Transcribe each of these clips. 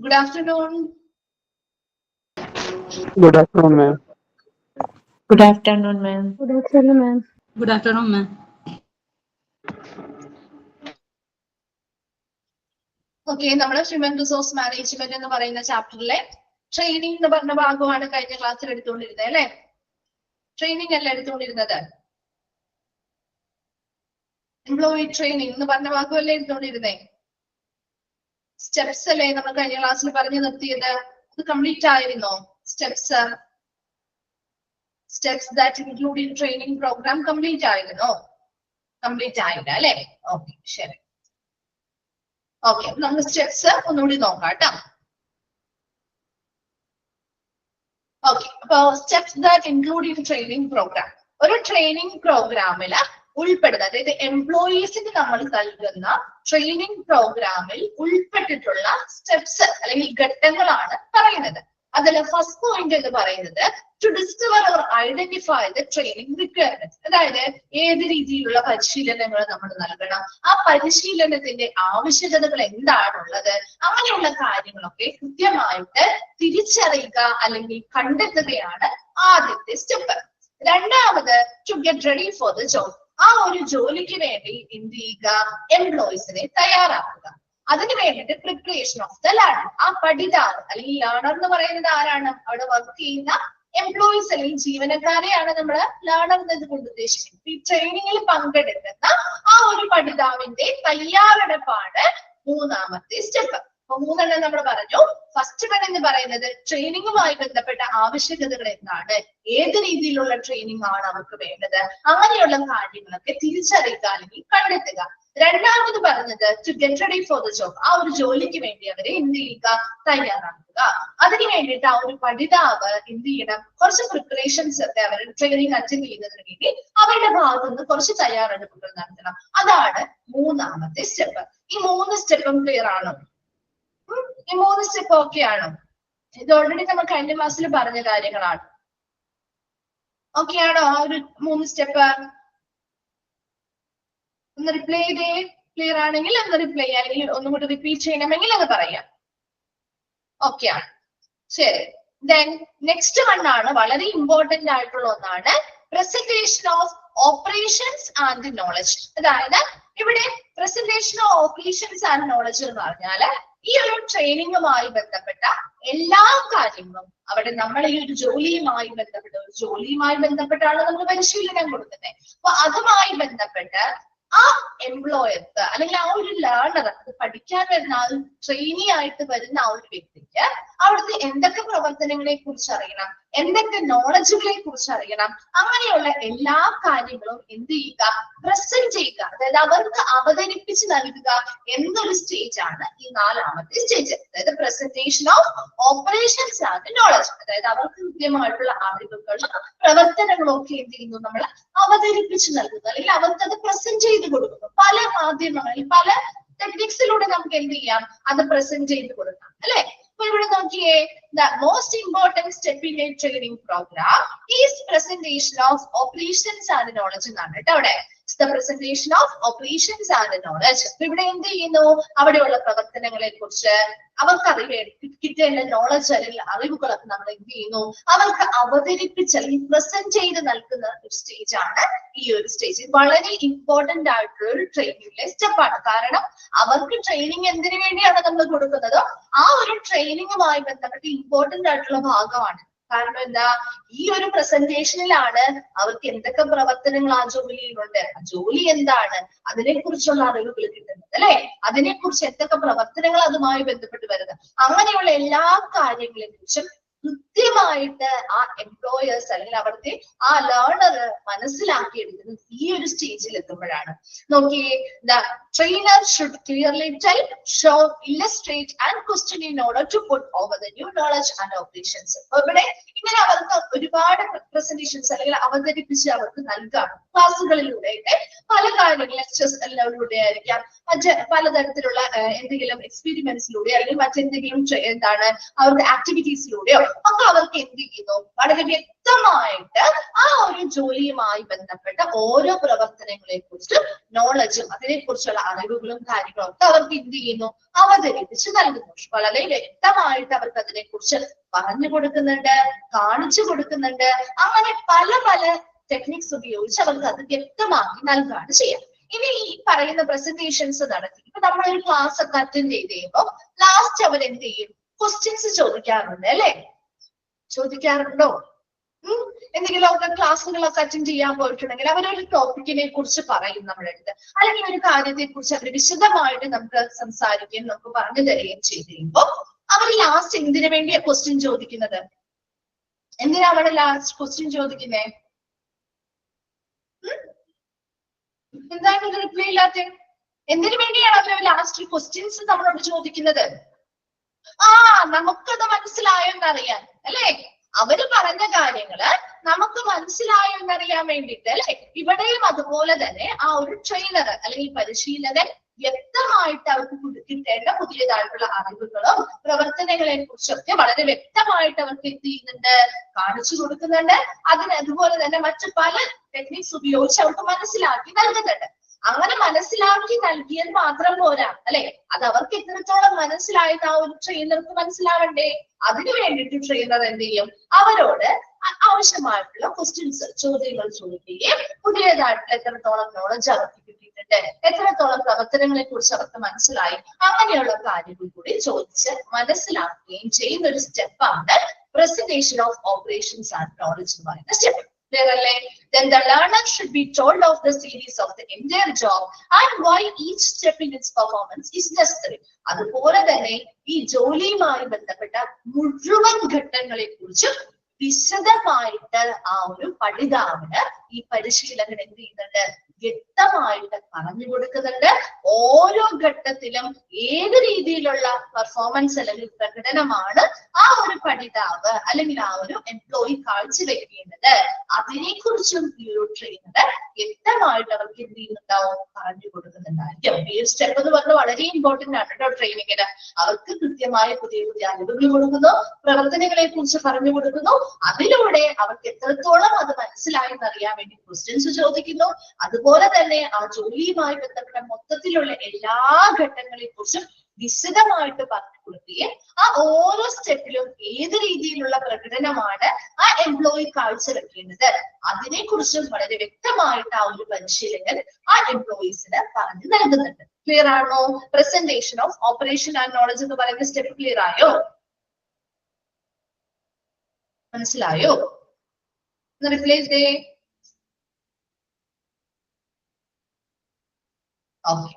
Good afternoon. Good afternoon, ma'am. Good afternoon, ma'am. Good afternoon, ma'am. Good afternoon, ma'am. Okay, നമ്മുടെ human resource management എന്ന് പറയുന്ന ചാപ്റ്ററിലെ training എന്ന് പറഞ്ഞ ഭാഗമാണ് കഴിഞ്ഞ ക്ലാസ്സിൽ എടുത്തുകൊണ്ടിരുന്നത് അല്ലെ? ട്രെയിനിങ് അല്ല എടുത്തുകൊണ്ടിരുന്നത്, എംപ്ലോയി ട്രെയിനിങ് എന്ന് പറഞ്ഞ ഭാഗമല്ലേ എടുത്തുകൊണ്ടിരുന്നേ? സ്റ്റെപ്സ് അല്ലേ നമ്മൾ കഴിഞ്ഞ ക്ലാസ്സിൽ പറഞ്ഞു നിർത്തിയത്? അത് കംപ്ലീറ്റ് ആയിരുന്നോ? Steps that include in training program complete ആയിരുന്നോ? കംപ്ലീറ്റ് ആയില്ല അല്ലെ? ഓക്കെ, ശരി. ഓക്കെ, നമുക്ക് സ്റ്റെപ്സ് ഒന്നുകൂടി നോക്കാം കേട്ടോ. ഓക്കെ, അപ്പൊ steps that include in training program. ഒരു ട്രെയിനിങ് പ്രോഗ്രാമില് ഉൾപ്പെടുന്ന, അതായത് എംപ്ലോയീസിന് നമ്മൾ നൽകുന്ന ട്രെയിനിങ് പ്രോഗ്രാമിൽ ഉൾപ്പെട്ടിട്ടുള്ള സ്റ്റെപ്സ് അല്ലെങ്കിൽ ഘട്ടങ്ങളാണ് പറയുന്നത്. അതിൽ ഫസ്റ്റ് പോയിന്റ് എന്ന് പറയുന്നത് to discover or identify the training requirement. അതായത് ഏത് രീതിയിലുള്ള പരിശീലനങ്ങൾ നമ്മൾ നൽകണം, ആ പരിശീലനത്തിന്റെ ആവശ്യകതകൾ എന്താണുള്ളത്, അങ്ങനെയുള്ള കാര്യങ്ങളൊക്കെ കൃത്യമായിട്ട് തിരിച്ചറിയുക അല്ലെങ്കിൽ കണ്ടെത്തുകയാണ് ആദ്യത്തെ സ്റ്റെപ്പ്. രണ്ടാമത് to get ready for the job. ആ ഒരു ജോലിക്ക് വേണ്ടി എന്ത് ചെയ്യുക? എംപ്ലോയീസിനെ തയ്യാറാക്കുക. അതിന് വേണ്ടിയിട്ട് പ്രിപ്പറേഷൻ ഓഫ് ദ ലേണർ. ആ പഠിതാവ് അല്ലെങ്കിൽ ലേണർ എന്ന് പറയുന്നത് ആരാണ്? അവിടെ വർക്ക് ചെയ്യുന്ന എംപ്ലോയീസ് അല്ലെങ്കിൽ ജീവനക്കാരെയാണ് നമ്മൾ ലേണർ എന്നതുകൊണ്ട് ഉദ്ദേശിക്കുന്നത്. ഈ ട്രെയിനിങ്ങിൽ പങ്കെടുക്കുന്ന ആ ഒരു പഠിതാവിന്റെ തയ്യാറെടുപ്പാണ് മൂന്നാമത്തെ സ്റ്റെപ്പ്. അപ്പൊ മൂന്നെണ്ണം നമ്മൾ പറഞ്ഞു. ഫസ്റ്റ് വൺ എന്ന് പറയുന്നത് ട്രെയിനിങ്ങുമായി ബന്ധപ്പെട്ട ആവശ്യകതകൾ എന്താണ്, ഏത് രീതിയിലുള്ള ട്രെയിനിങ് ആണ് അവർക്ക് വേണ്ടത്, അങ്ങനെയുള്ള കാര്യങ്ങളൊക്കെ തിരിച്ചറിയുക അല്ലെങ്കിൽ കണ്ടെത്തുക. രണ്ടാമത് പറഞ്ഞത് to get ready for the job. ആ ഒരു ജോലിക്ക് വേണ്ടി അവരെ എന്ത് ചെയ്യുക? തയ്യാറാക്കുക. അതിന് വേണ്ടിയിട്ട് ആ ഒരു പഠിതാവ് എന്ത് ചെയ്യണം? കുറച്ച് പ്രിപ്പറേഷൻസ് ഒക്കെ അവർ ട്രെയിനിങ് അറ്റൻഡ് ചെയ്യുന്നതിന് വേണ്ടി അവരുടെ ഭാഗത്ത് നിന്ന് കുറച്ച് തയ്യാറെടുപ്പുകൾ നടത്തണം. അതാണ് മൂന്നാമത്തെ സ്റ്റെപ്പ്. ഈ മൂന്ന് സ്റ്റെപ്പും ക്ലിയർ ആണോ? ഈ മൂന്ന് സ്റ്റെപ്പ് ഓക്കെ ആണോ? ഇത് ഓൾറെഡി നമ്മൾ കഴിഞ്ഞ ക്ലാസ്സിൽ പറഞ്ഞ കാര്യങ്ങളാണ്. ഓക്കെ ആണോ ആ ഒരു മൂന്ന് സ്റ്റെപ്പ്? ഒന്ന് റിപ്ലൈ ചെയ്തേ. ക്ലിയർ ആണെങ്കിൽ ഒന്ന് റിപ്ലൈ ചെയ്യാം, അല്ലെങ്കിൽ ഒന്നും കൂടി റിപ്പീറ്റ് ചെയ്യണമെങ്കിൽ അത് പറയാം. ഓക്കെ ആണ്, ശരി. ദെൻ നെക്സ്റ്റ് വൺ ആണ് വളരെ ഇമ്പോർട്ടന്റ് ആയിട്ടുള്ള ഒന്നാണ് presentation of operations and knowledge. അതായത് ഇവിടെ presentation of operations and knowledge എന്ന് പറഞ്ഞാല് ഈ ഒരു ട്രെയിനിങ്ങുമായി ബന്ധപ്പെട്ട എല്ലാ കാര്യങ്ങളും അവിടെ നമ്മൾ ഈ ഒരു ജോലിയുമായി ബന്ധപ്പെട്ടാണ് നമ്മൾ പരിശീലനം കൊടുക്കുന്നത്. അപ്പൊ അതുമായി ബന്ധപ്പെട്ട് ആ എംപ്ലോയർക്ക് അല്ലെങ്കിൽ ആ ഒരു ലേണർ, അത് പഠിക്കാൻ വരുന്ന ആ ഒരു ട്രെയിനി ആയിട്ട് വരുന്ന ആ ഒരു വ്യക്തിക്ക് അവിടുത്തെ എന്തൊക്കെ പ്രവർത്തനങ്ങളെ കുറിച്ച് അറിയണം, എന്തൊക്കെ നോളജുകളെ കുറിച്ച് അറിയണം, അങ്ങനെയുള്ള എല്ലാ കാര്യങ്ങളും എന്ത് ചെയ്യുക? പ്രസന്റ് ചെയ്യുക, അതായത് അവർക്ക് അവതരിപ്പിച്ച് നൽകുക എന്നൊരു സ്റ്റേജ് ആണ് ഈ നാലാമത്തെ സ്റ്റേജ്. അതായത് presentation of operations and knowledge. അതായത് അവർക്ക് കൃത്യമായിട്ടുള്ള അറിവുകളും പ്രവർത്തനങ്ങളും ഒക്കെ എന്ത് ചെയ്യുന്നു? നമ്മൾ അവതരിപ്പിച്ച് നൽകുന്നു അല്ലെങ്കിൽ അവർക്ക് അത് പ്രസന്റ് ചെയ്ത് കൊടുക്കുന്നു. പല മാധ്യമങ്ങളിൽ പല ടെക്നിക്സിലൂടെ നമുക്ക് എന്ത് ചെയ്യാം? അത് പ്രസന്റ് ചെയ്ത് കൊടുക്കാം അല്ലെ? അപ്പൊ ഇവിടെ നോക്കിയേ, the most important step in a training program is presentation of operations and knowledge എന്നാണ് കേട്ടോ അവിടെ. The presentation of operations and knowledge. ഇവിടെ എന്ത് ചെയ്യുന്നു? അവിടെയുള്ള പ്രവർത്തനങ്ങളെ കുറിച്ച് അവർക്ക് കിട്ടേണ്ട നോളജ് അല്ലെങ്കിൽ അറിവുകളൊക്കെ നമ്മൾ എന്ത് ചെയ്യുന്നു? അവർക്ക് അവതരിപ്പിച്ച് അല്ലെങ്കിൽ പ്രസന്റ് ചെയ്ത് നൽകുന്ന ഒരു സ്റ്റേജ് ആണ് ഈ ഒരു സ്റ്റേജ്. വളരെ ഇമ്പോർട്ടന്റ് ആയിട്ടുള്ള ഒരു ട്രെയിനിങ്ങിലെ സ്റ്റെപ്പാണ്. കാരണം അവർക്ക് ട്രെയിനിങ് എന്തിനു വേണ്ടിയാണ് നമ്മൾ കൊടുക്കുന്നത്? ആ ഒരു ട്രെയിനിങ്ങുമായി ബന്ധപ്പെട്ട് ഇമ്പോർട്ടന്റ് ആയിട്ടുള്ള ഭാഗമാണ്. കാരണം എന്താ? ഈ ഒരു പ്രസന്റേഷനിലാണ് അവർക്ക് എന്തൊക്കെ പ്രവർത്തനങ്ങൾ ആ ജോലിയിലുണ്ട്, ആ ജോലി എന്താണ്, അതിനെ കുറിച്ചുള്ള അറിവുകൾ കിട്ടുന്നത് അല്ലെ? അതിനെക്കുറിച്ച് എന്തൊക്കെ പ്രവർത്തനങ്ങൾ അതുമായി ബന്ധപ്പെട്ട് വരുന്നത്, അങ്ങനെയുള്ള എല്ലാ കാര്യങ്ങളെ കുറിച്ചും കൃത്യമായിട്ട് ആ എംപ്ലോയേഴ്സ് അല്ലെങ്കിൽ അവിടുത്തെ ആ ലേണർ മനസ്സിലാക്കിയെടുക്കുന്നത് ഈ ഒരു സ്റ്റേജിൽ എത്തുമ്പോഴാണ്. നോക്കിയേ, the trainer should clearly tell, show, illustrate and question in order to put over the new knowledge and operations. ഇവിടെ ഇങ്ങനെ അവർക്ക് ഒരുപാട് പ്രസന്റേഷൻസ് അല്ലെങ്കിൽ അവതരിപ്പിച്ച് അവർക്ക് നൽകാം. ക്ലാസ്സുകളിലൂടെ പല കാര്യങ്ങൾ ലെക്ചേഴ്സിലൂടെ ആയിരിക്കാം, മറ്റ് പലതരത്തിലുള്ള എന്തെങ്കിലും എക്സ്പീരിമെന്റ്സിലൂടെ അല്ലെങ്കിൽ മറ്റെന്തെങ്കിലും എന്താണ് അവരുടെ ആക്ടിവിറ്റീസിലൂടെയോ ഒക്കെ അവർക്ക് എന്ത് ചെയ്യുന്നു, വളരെ വ്യക്തമായിട്ട് ആ ഒരു ജോലിയുമായി ബന്ധപ്പെട്ട ഓരോ പ്രവർത്തനങ്ങളെ കുറിച്ച് നോളജും അതിനെക്കുറിച്ചുള്ള അറിവുകളും കാര്യങ്ങളും ഒക്കെ അവർക്ക് എന്ത് ചെയ്യുന്നു, അവതരിപ്പിച്ച് നൽകുന്നു. വളരെ വ്യക്തമായിട്ട് അവർക്ക് അതിനെക്കുറിച്ച് പറഞ്ഞു കൊടുക്കുന്നുണ്ട്, കാണിച്ചു കൊടുക്കുന്നുണ്ട്. അങ്ങനെ പല പല ടെക്നിക്സ് ഉപയോഗിച്ച് അവർക്ക് അത് വ്യക്തമാക്കി നൽകുകയാണ് ചെയ്യുക. ഇനി ഈ പറയുന്ന പ്രസന്റേഷൻസ് നടത്തി ഇപ്പൊ നമ്മളൊരു ക്ലാസ് ഒക്കെ അറ്റൻഡ് ചെയ്ത് കഴിയുമ്പോൾ ലാസ്റ്റ് അവർ എന്ത് ചെയ്യും, ക്വസ്റ്റ്യൻസ് ചോദിക്കാറുണ്ട് അല്ലെ? ചോദിക്കാറുണ്ടോ? എന്തെങ്കിലും ഒക്കെ ക്ലാസ്സുകളൊക്കെ അറ്റൻഡ് ചെയ്യാൻ പോയിട്ടുണ്ടെങ്കിൽ അവരൊരു ടോപ്പിക്കിനെ കുറിച്ച് പറയും നമ്മുടെ അടുത്ത്, അല്ലെങ്കിൽ ഒരു കാര്യത്തെ കുറിച്ച് അവർ വിശദമായിട്ട് നമുക്ക് സംസാരിക്കുകയും നമുക്ക് പറഞ്ഞു തരികയും ചെയ്ത് കഴിയുമ്പോൾ അവർ ലാസ്റ്റ് എന്തിനു വേണ്ടിയാ ക്വസ്റ്റ്യൻ ചോദിക്കുന്നത്? എന്തിനാ അവിടെ ലാസ്റ്റ് ക്വസ്റ്റ്യൻ ചോദിക്കുന്നേ? എന്താണ് റിപ്ലൈ ഇല്ലാത്ത? എന്തിനു വേണ്ടിയാണ് അവർ ലാസ്റ്റ് ക്വസ്റ്റ്യൻസ് നമ്മളോട് ചോദിക്കുന്നത്? നമുക്കത് മനസ്സിലായോ എന്നറിയാൻ അല്ലെ? അവര് പറഞ്ഞ കാര്യങ്ങള് നമുക്ക് മനസ്സിലായോ എന്നറിയാൻ വേണ്ടിയിട്ട് അല്ലെ? ഇവിടെയും അതുപോലെ തന്നെ ആ ഒരു ട്രെയിനർ അല്ലെങ്കിൽ പരിശീലകൻ വ്യക്തമായിട്ട് അവർക്ക് കിട്ടേണ്ട പുതിയതായിട്ടുള്ള അറിവുകളും പ്രവർത്തനങ്ങളെ കുറിച്ചൊക്കെ വളരെ വ്യക്തമായിട്ട് അവർക്ക് എന്ത് ചെയ്യുന്നുണ്ട്, കാണിച്ചു കൊടുക്കുന്നുണ്ട്. അതുപോലെ തന്നെ മറ്റു പല ടെക്നിക്സ് ഉപയോഗിച്ച് അവർക്ക് മനസ്സിലാക്കി നൽകുന്നുണ്ട്. അങ്ങനെ മനസ്സിലാക്കി നൽകിയത് മാത്രം പോരാ അല്ലെ? അത് അവർക്ക് എത്രത്തോളം മനസ്സിലായത് ആ ഒരു ട്രെയിനർക്ക് മനസ്സിലാവണ്ടേ? അതിനു വേണ്ടിയിട്ട് ട്രെയിനർ എന്ത് ചെയ്യും, അവരോട് ആവശ്യമായിട്ടുള്ള ക്വസ്റ്റ്യൻസ് ചോദ്യങ്ങൾ ചോദിക്കുകയും പുതിയതായിട്ടുള്ള എത്രത്തോളം നോളജ് അവർക്ക് കിട്ടിയിട്ടുണ്ട്, എത്രത്തോളം പ്രവർത്തനങ്ങളെ കുറിച്ച് അവർക്ക് മനസ്സിലായി, അങ്ങനെയുള്ള കാര്യങ്ങൾ കൂടി ചോദിച്ച് മനസ്സിലാക്കുകയും ചെയ്യുന്ന ഒരു സ്റ്റെപ്പാണ് presentation of operations and knowledge എന്ന് പറയുന്ന step. Then the learner should be told of the series of the entire job and why each step in its performance is necessary. അതുപോലെ തന്നെ ഈ ജോലിയുമായി ബന്ധപ്പെട്ട മുഴുവൻ ഘട്ടങ്ങളെ കുറിച്ച് വിശദമായിട്ട് ആ ഒരു പഠിതാവിന് ഈ പരിശീലകൻ എന്ത് ചെയ്യുന്നുണ്ട്, വ്യക്തമായിട്ട് പറഞ്ഞു കൊടുക്കുന്നുണ്ട്. ഓരോ ഘട്ടത്തിലും ഏത് രീതിയിലുള്ള പെർഫോമൻസ് അല്ലെങ്കിൽ പ്രകടനമാണ് ആ ഒരു പഠിതാവ് അല്ലെങ്കിൽ ആ ഒരു എംപ്ലോയി കാഴ്ചവെക്കേണ്ടത്, അതിനെക്കുറിച്ചും ഈ ഒരു ട്രെയിനർ വ്യക്തമായിട്ട് അവർക്ക് എന്ത് ചെയ്യുന്നുണ്ടാവും, പറഞ്ഞു കൊടുക്കുന്നുണ്ടായിരിക്കും. ഈ ഒരു സ്റ്റെപ്പ് എന്ന് പറഞ്ഞാൽ വളരെ ഇമ്പോർട്ടന്റ് ആണ് കേട്ടോ ട്രെയിനിങ്ങിന്. അവർക്ക് കൃത്യമായ പുതിയ പുതിയ അറിവുകൾ കൊടുക്കുന്നു, പ്രവർത്തനങ്ങളെ കുറിച്ച് പറഞ്ഞു കൊടുക്കുന്നു. അതിലൂടെ അവർക്ക് എത്രത്തോളം അത് മനസ്സിലായി എന്നറിയാൻ വേണ്ടി ക്വസ്റ്റ്യൻസ് ചോദിക്കുന്നു. അതുപോലെ തന്നെ ആ ജോലിയുമായി ബന്ധപ്പെട്ട മൊത്തത്തിലുള്ള എല്ലാ ഘട്ടങ്ങളെ കുറിച്ചും വിശദമായിട്ട് പറഞ്ഞു കൊടുക്കുകയും ആ ഓരോ സ്റ്റെപ്പിലും ഏത് രീതിയിലുള്ള പ്രകടനമാണ് ആ എംപ്ലോയി കാഴ്ചവെക്കേണ്ടത് അതിനെക്കുറിച്ചും വളരെ വ്യക്തമായിട്ട് ആ ഒരു പരിശീലകൻ ആ എംപ്ലോയീസിന് പറഞ്ഞു നൽകുന്നുണ്ട്. ക്ലിയർ ആണോ? Presentation of operation and knowledge എന്ന് പറയുന്ന സ്റ്റെപ്പ് ക്ലിയർ ആയോ? മനസ്സിലായോ? റിപ്ലൈ ചെയ്തേ. Okay.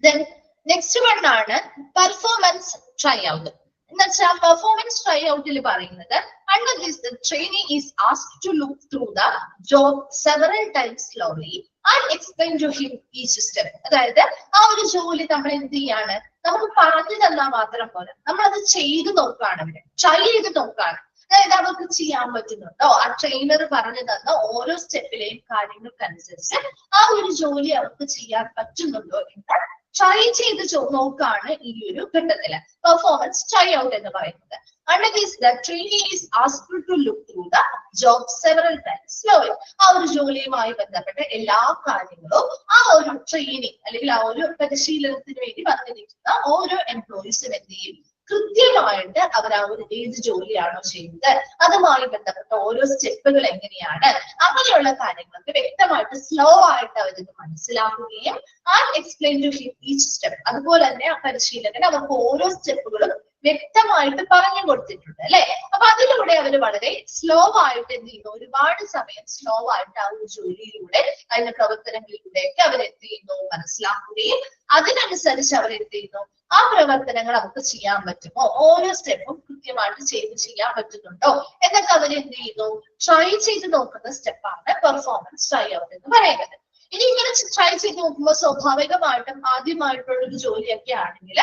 Then next one ആണ് performance tryout. എന്നുവെച്ചാൽ performance tryout-ൽ പറയുന്നത് under this the trainee is asked to look through the job several times slowly and explain to him each step. അതായത് ആ ഒരു ജോലി നമ്മൾ എന്ത് ചെയ്യാണ്, നമുക്ക് പറഞ്ഞു തന്നാൽ മാത്രം പോരാ, നമ്മൾ അത് ചെയ്ത് നോക്കുകയാണ്, ഇവിടെ ട്രൈ ചെയ്ത് നോക്കുകയാണ്. അതായത് അവർക്ക് ചെയ്യാൻ പറ്റുന്നുണ്ടോ, ആ ട്രെയിനർ പറഞ്ഞു തന്ന ഓരോ സ്റ്റെപ്പിലെയും കാര്യങ്ങൾക്കനുസരിച്ച് ആ ഒരു ജോലി അവർക്ക് ചെയ്യാൻ പറ്റുന്നുണ്ടോ എന്ന് ട്രൈ ചെയ്ത് നോക്കാണ് ഈ ഒരു ഘട്ടത്തില് പെർഫോമൻസ് ട്രൈ ഔട്ട് എന്ന് പറയുന്നത്. Under this, the trainee is asked to look through the job several times slowly. ആ ഒരു ജോലിയുമായി ബന്ധപ്പെട്ട എല്ലാ കാര്യങ്ങളും ആ ഒരു ട്രെയിനിങ് അല്ലെങ്കിൽ ആ ഒരു പരിശീലനത്തിന് വേണ്ടി വന്നിരിക്കുന്ന ഓരോ എംപ്ലോയീസും എന്ത് ചെയ്യും, കൃത്യമായിട്ട് അവർ ആ ഒരു ഏത് ജോലിയാണോ ചെയ്യുന്നത് അതുമായി ബന്ധപ്പെട്ട ഓരോ സ്റ്റെപ്പുകൾ എങ്ങനെയാണ്, അങ്ങനെയുള്ള കാര്യങ്ങളൊക്കെ വ്യക്തമായിട്ട് സ്ലോ ആയിട്ട് അവർക്ക് മനസ്സിലാക്കുകയും and explain to him each step. അതുപോലെ തന്നെ ആ പരിശീലകൻ അവർക്ക് ഓരോ സ്റ്റെപ്പുകളും വ്യക്തമായിട്ട് പറഞ്ഞു കൊടുത്തിട്ടുണ്ട് അല്ലെ? അപ്പൊ അതിലൂടെ അവർ വളരെ സ്ലോ ആയിട്ട് എന്ത് ചെയ്യുന്നു, ഒരുപാട് സമയം സ്ലോ ആയിട്ട് ആ ഒരു ജോലിയിലൂടെ അതിന്റെ പ്രവർത്തനങ്ങളിലൂടെയൊക്കെ അവർ എന്ത് ചെയ്യുന്നു, മനസ്സിലാക്കുകയും അതിനനുസരിച്ച് അവർ എന്ത് ചെയ്യുന്നു, ആ പ്രവർത്തനങ്ങൾ അവർക്ക് ചെയ്യാൻ പറ്റുമോ, ഓരോ സ്റ്റെപ്പും കൃത്യമായിട്ട് ചെയ്യാൻ പറ്റുന്നുണ്ടോ എന്നൊക്കെ അവർ എന്ത് ചെയ്യുന്നു, ട്രൈ ചെയ്ത് നോക്കുന്ന സ്റ്റെപ്പാണ് പെർഫോമൻസ് ട്രൈ ഔട്ട് എന്ന് പറയുന്നത്. ഇനി ഇങ്ങനെ ട്രൈ ചെയ്ത് നോക്കുമ്പോൾ സ്വാഭാവികമായിട്ടും ആദ്യമായിട്ടുള്ള ഒരു ജോലിയൊക്കെ ആണെങ്കിൽ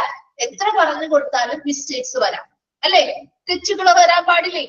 എത്ര പറഞ്ഞു കൊടുത്താലും മിസ്റ്റേക്സ് വരാം അല്ലെ? തെറ്റുകൾ വരാൻ പാടില്ലേ?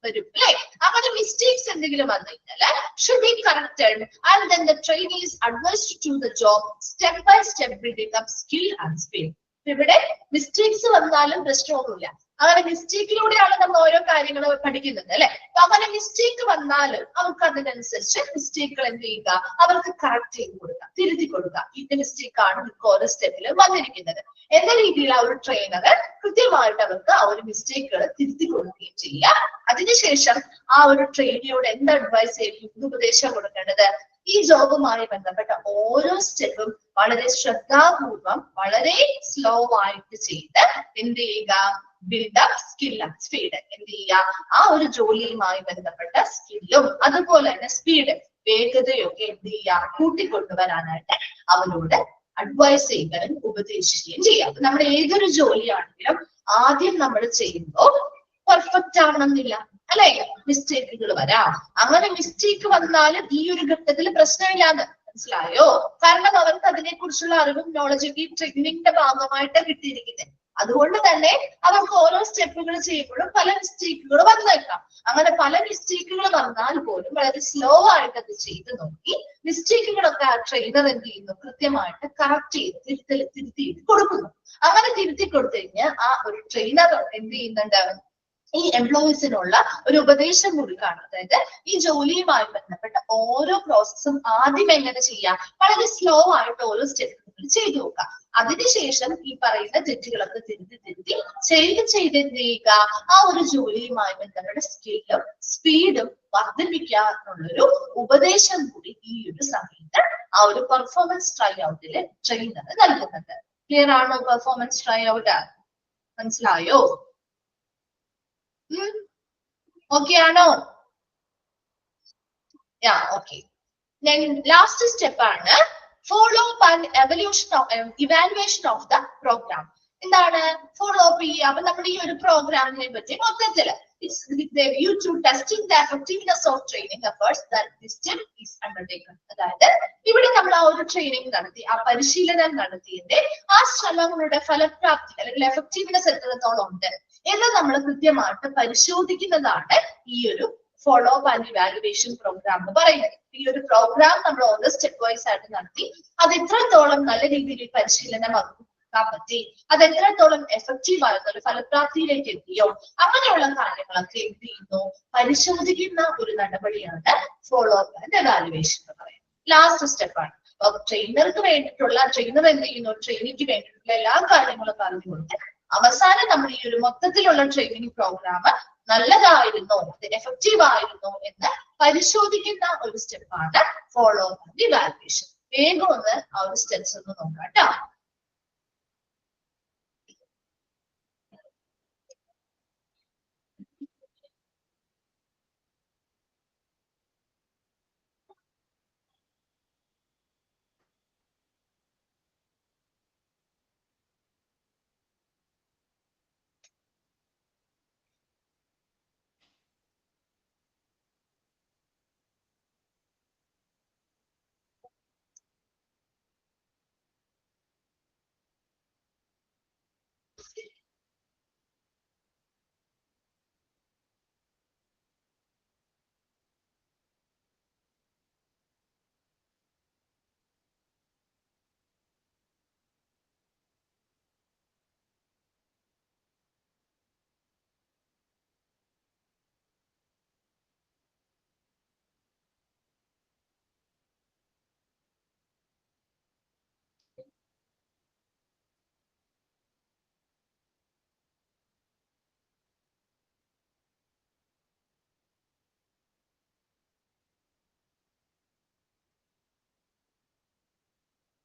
വരും അല്ലെ? അങ്ങനെ മിസ്റ്റേക്സ് എന്തെങ്കിലും വന്നു കഴിഞ്ഞാൽ should be corrected and then the trainee is advised to the job step by step building up skill and speed. ഇവിടെ മിസ്റ്റേക്സ് വന്നാലും പ്രശ്നമൊന്നുമില്ല, അങ്ങനെ മിസ്റ്റേക്കിലൂടെയാണ് നമ്മൾ ഓരോ കാര്യങ്ങൾ പഠിക്കുന്നത് അല്ലെ. അപ്പൊ അങ്ങനെ മിസ്റ്റേക്ക് വന്നാൽ അവർക്ക് അതിനനുസരിച്ച് മിസ്റ്റേക്കുകൾ എന്ത് ചെയ്യുക, അവർക്ക് കറക്റ്റ് ചെയ്ത് കൊടുക്കുക, തിരുത്തി കൊടുക്കുക. ഇതിന്റെ മിസ്റ്റേക്കാണ് നിങ്ങൾക്ക് ഓരോ സ്റ്റെപ്പിൽ വന്നിരിക്കുന്നത് എന്ന രീതിയിൽ ആ ഒരു ട്രെയിനർ കൃത്യമായിട്ട് അവർക്ക് ആ ഒരു മിസ്റ്റേക്കുകൾ തിരുത്തി കൊടുക്കുകയും ചെയ്യുക. അതിനുശേഷം ആ ഒരു ട്രെയിനിയോട് എന്ത് അഡ്വൈസ് ചെയ്യും, എന്ത് ഉപദേശം കൊടുക്കേണ്ടത്, ഈ ജോബുമായി ബന്ധപ്പെട്ട ഓരോ സ്റ്റെപ്പും വളരെ ശ്രദ്ധാപൂർവം വളരെ സ്ലോ ആയിട്ട് ചെയ്ത് എന്ത് ചെയ്യുക, ബിൽഡപ്പ് സ്കിൽ ആൻഡ് സ്പീഡ്. എന്ത് ചെയ്യുക, ആ ഒരു ജോലിയുമായി ബന്ധപ്പെട്ട സ്കില്ലും അതുപോലെ തന്നെ സ്പീഡ് വേഗതയൊക്കെ എന്ത് ചെയ്യുക, കൂട്ടിക്കൊണ്ടുവരാനായിട്ട് അവരോട് അഡ്വൈസ് ചെയ്യുകയും ഉപദേശിക്കുകയും ചെയ്യാം. നമ്മുടെ ഏതൊരു ജോലിയാണെങ്കിലും ആദ്യം നമ്മൾ ചെയ്യുമ്പോൾ പെർഫെക്റ്റ് ആവണമെന്നില്ല അല്ലെ, മിസ്റ്റേക്കുകൾ വരാം. അങ്ങനെ മിസ്റ്റേക്ക് വന്നാലും ഈ ഒരു ഘട്ടത്തിൽ പ്രശ്നമില്ലാന്ന് മനസ്സിലായോ? കാരണം അവർക്ക് അതിനെ കുറിച്ചുള്ള അറിവും നോളജും ഈ ട്രെയിനിങ്ങിന്റെ ഭാഗമായിട്ട് കിട്ടിയിരിക്കുന്നത്. അതുകൊണ്ട് തന്നെ അവർക്ക് ഓരോ സ്റ്റെപ്പുകൾ ചെയ്യുമ്പോഴും പല മിസ്റ്റേക്കുകൾ വന്നേക്കാം. അങ്ങനെ പല മിസ്റ്റേക്കുകൾ വന്നാൽ പോലും വളരെ സ്ലോ ആയിട്ട് അത് ചെയ്ത് നോക്കി മിസ്റ്റേക്കുകളൊക്കെ ആ ട്രെയിനർ എന്ത് ചെയ്യുന്നു, കൃത്യമായിട്ട് കറക്റ്റ് ചെയ്ത് തിരുത്തി കൊടുക്കുന്നു. അങ്ങനെ തിരുത്തി കൊടുത്തു കഴിഞ്ഞാൽ ആ ഒരു ട്രെയിനർ എന്ത് ചെയ്യുന്നുണ്ട്, ഈ എംപ്ലോയീസിനുള്ള ഒരു ഉപദേശം കൊടുക്കുകയാണ്. അതായത് ഈ ജോലിയുമായി ബന്ധപ്പെട്ട ഓരോ പ്രോസസ്സും ആദ്യം എങ്ങനെ ചെയ്യാം, വളരെ സ്ലോ ആയിട്ട് ഓരോ സ്റ്റെപ്പുകൾ ചെയ്തു നോക്കുക. അതിനുശേഷം ഈ പറയുന്ന തെറ്റുകളൊക്കെ തിരുത്തി ചെയ്ത് എന്ത് ചെയ്യുക, ആ ഒരു ജോലിയുമായി ബന്ധപ്പെട്ട സ്കില്ലും സ്പീഡും വർദ്ധിപ്പിക്കുക എന്നുള്ളൊരു ഉപദേശം കൂടി ഈ ഒരു സമയത്ത് ആ ഒരു പെർഫോമൻസ് ട്രൈ ഔട്ടില് ട്രെയിനർ നൽകുന്നുണ്ട്. ക്ലിയർ ആണോ? പെർഫോമൻസ് ട്രൈ ഔട്ട് മനസ്സിലായോ? ഓക്കെ ആണോ? ഓക്കെ. ലാസ്റ്റ് സ്റ്റെപ്പ് ആണ് follow up and evaluation of the program. എന്താണ് ഫോളോ അപ്പ് ചെയ്യുക? അപ്പൊ നമ്മുടെ ഈ ഒരു പ്രോഗ്രാമിനെ പറ്റി മൊത്തത്തില് testing the effectiveness of training efforts that this step is undertaken. അതായത് ഇവിടെ നമ്മൾ ആ ഒരു ട്രെയിനിങ് നടത്തി, ആ പരിശീലനം നടത്തിയതിന്റെ ആ ശ്രമങ്ങളുടെ ഫലപ്രാപ്തി അല്ലെങ്കിൽ എഫക്റ്റീവ്നെസ് എത്രത്തോളം ഉണ്ട് എന്ന് നമ്മൾ കൃത്യമായിട്ട് പരിശോധിക്കുന്നതാണ് ഈ ഒരു follow up and evaluation program എന്ന് പറയുന്നത്. ഈ ഒരു പ്രോഗ്രാം നമ്മൾ ഓരോ സ്റ്റെപ്പ് വൈസ് ആയിട്ട് നടത്തി അത് എത്രത്തോളം നല്ല രീതിയിൽ പരിശീലനം കൊടുക്കാൻ പറ്റി, അത് എത്രത്തോളം എഫക്റ്റീവ് ആയിരുന്നു, ഒരു ഫലപ്രാപ്തിയിലേക്ക് എത്തിയോ, അങ്ങനെയുള്ള കാര്യങ്ങളൊക്കെ എന്ത് ചെയ്യുന്നു, പരിശോധിക്കുന്ന ഒരു നടപടിയാണ് ഫോളോ അപ്പ് ആൻഡ് ഇവാലുവേഷൻ എന്ന് പറയുന്നത്. ലാസ്റ്റ് സ്റ്റെപ്പാണ്. അപ്പൊ ട്രെയിനർക്ക് വേണ്ടിയിട്ടുള്ള ട്രെയിനർ എന്ത് ചെയ്യുന്നു, ട്രെയിനിക്ക് വേണ്ടിയിട്ടുള്ള എല്ലാ കാര്യങ്ങളും പറഞ്ഞു കൊടുത്ത് അവസാനം നമ്മൾ ഈ ഒരു മൊത്തത്തിലുള്ള ട്രെയിനിങ് പ്രോഗ്രാം നല്ലതായിരുന്നോ, അത് എഫക്റ്റീവ് ആയിരുന്നോ എന്ന് പരിശോധിക്കുന്ന ഒരു സ്റ്റെപ്പാണ് ഫോളോ അപ്പ് ആൻഡ് ഇവാലുവേഷൻ. വേഗം ഒന്ന് ആ ഒരു സ്റ്റെപ്സ് ഒന്ന് നോക്കാം കേട്ടോ.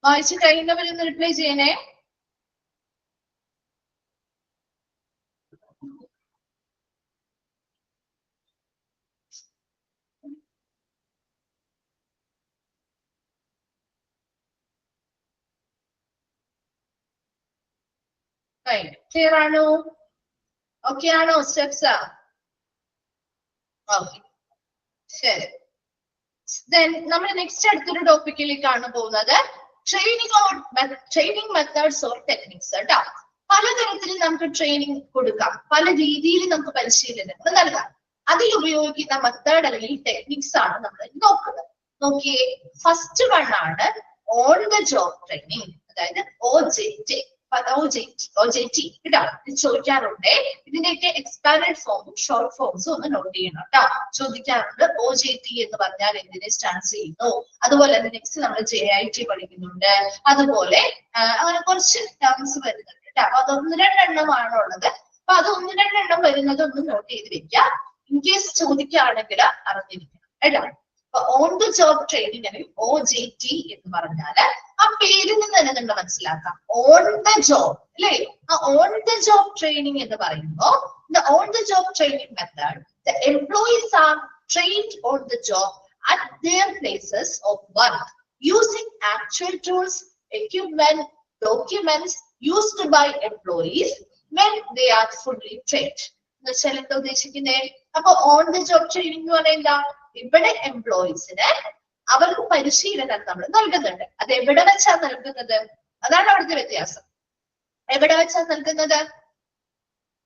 വായിച്ചു കഴിയുന്നവരൊന്ന് റിപ്ലൈ ചെയ്യണേ. ക്ലിയർ ആണോ? ഓക്കെ ആണോ? സ്റ്റെപ്സ് ഓക്കെ, ശരി. ദെൻ നമ്മൾ നെക്സ്റ്റ് അടുത്തൊരു ടോപ്പിക്കിലേക്കാണ് പോകുന്നത്. ട്രെയിനിങ് മെത്തേഡ്സ് ഓർ ടെക്നിക്സ് കേട്ടോ. പലതരത്തിൽ നമുക്ക് ട്രെയിനിങ് കൊടുക്കാം, പല രീതിയിൽ നമുക്ക് പരിശീലനങ്ങൾ നൽകാം. അതിൽ ഉപയോഗിക്കുന്ന മെത്തേഡ് അല്ലെങ്കിൽ ടെക്നിക്സ് ആണ് നമ്മൾ നോക്കുന്നത്. നോക്കിയേ, ഫസ്റ്റ് വൺ ആണ് ഓൺ ദ ജോബ് ട്രെയിനിങ്, അതായത് OJT. OJT കേട്ടോ. ഇത് ചോദിക്കാറുണ്ട്. ഇതിന്റെയൊക്കെ എക്സ്പാൻഡഡ് ഫോമും ഷോർട്ട് ഫോംസും ഒന്ന് നോട്ട് ചെയ്യണം കേട്ടോ. ചോദിക്കാറുണ്ട് OJT എന്ന് പറഞ്ഞാൽ എന്തിനെ സ്റ്റാൻഡ് ചെയ്യുന്നു. അതുപോലെ തന്നെ നെക്സ്റ്റ് നമ്മൾ JIT പഠിക്കുന്നുണ്ട്. അതുപോലെ അങ്ങനെ കുറച്ച് ടേംസ് വരുന്നുണ്ട് കേട്ടോ. അപ്പൊ അത് 1-2 എണ്ണമാണ് ഉള്ളത്. അപ്പൊ അത് 1-2 എണ്ണം വരുന്നത് ഒന്ന് നോട്ട് ചെയ്ത് വെക്കുക. ഇൻ കേസ് ചോദിക്കുകയാണെങ്കിൽ അറിഞ്ഞിരിക്കണം കേട്ടോ. അപ്പൊ ഓൺ ദ ജോബ് ട്രെയിനിങ് അല്ലെങ്കിൽ OJT എന്ന് പറഞ്ഞാല് ആ പേരിൽ നിന്ന് തന്നെ നിങ്ങൾ മനസ്സിലാക്കാം. ഓൺ ദ ജോബ് അല്ലെ? ആ ഓൺ ദ ജോബ് ട്രെയിനിങ് എന്ന് പറയുമ്പോൾ the on the job training method, the employees are trained on the job at their places of work using actual tools, equipment, documents used by employees when they are fully trained. എന്ന് വെച്ചാൽ എന്താ ഉദ്ദേശിക്കുന്നത്? അപ്പൊ on the job training എന്ന് പറഞ്ഞാൽ എന്താ? ഇവിടെ എംപ്ലോയീസിന് അവർക്ക് പരിശീലനം നമ്മൾ നൽകുന്നുണ്ട്. അത് എവിടെ വെച്ചാ നൽകുന്നത്? അതാണ് അവിടുത്തെ വ്യത്യാസം. എവിടെ വെച്ചാ നൽകുന്നത്?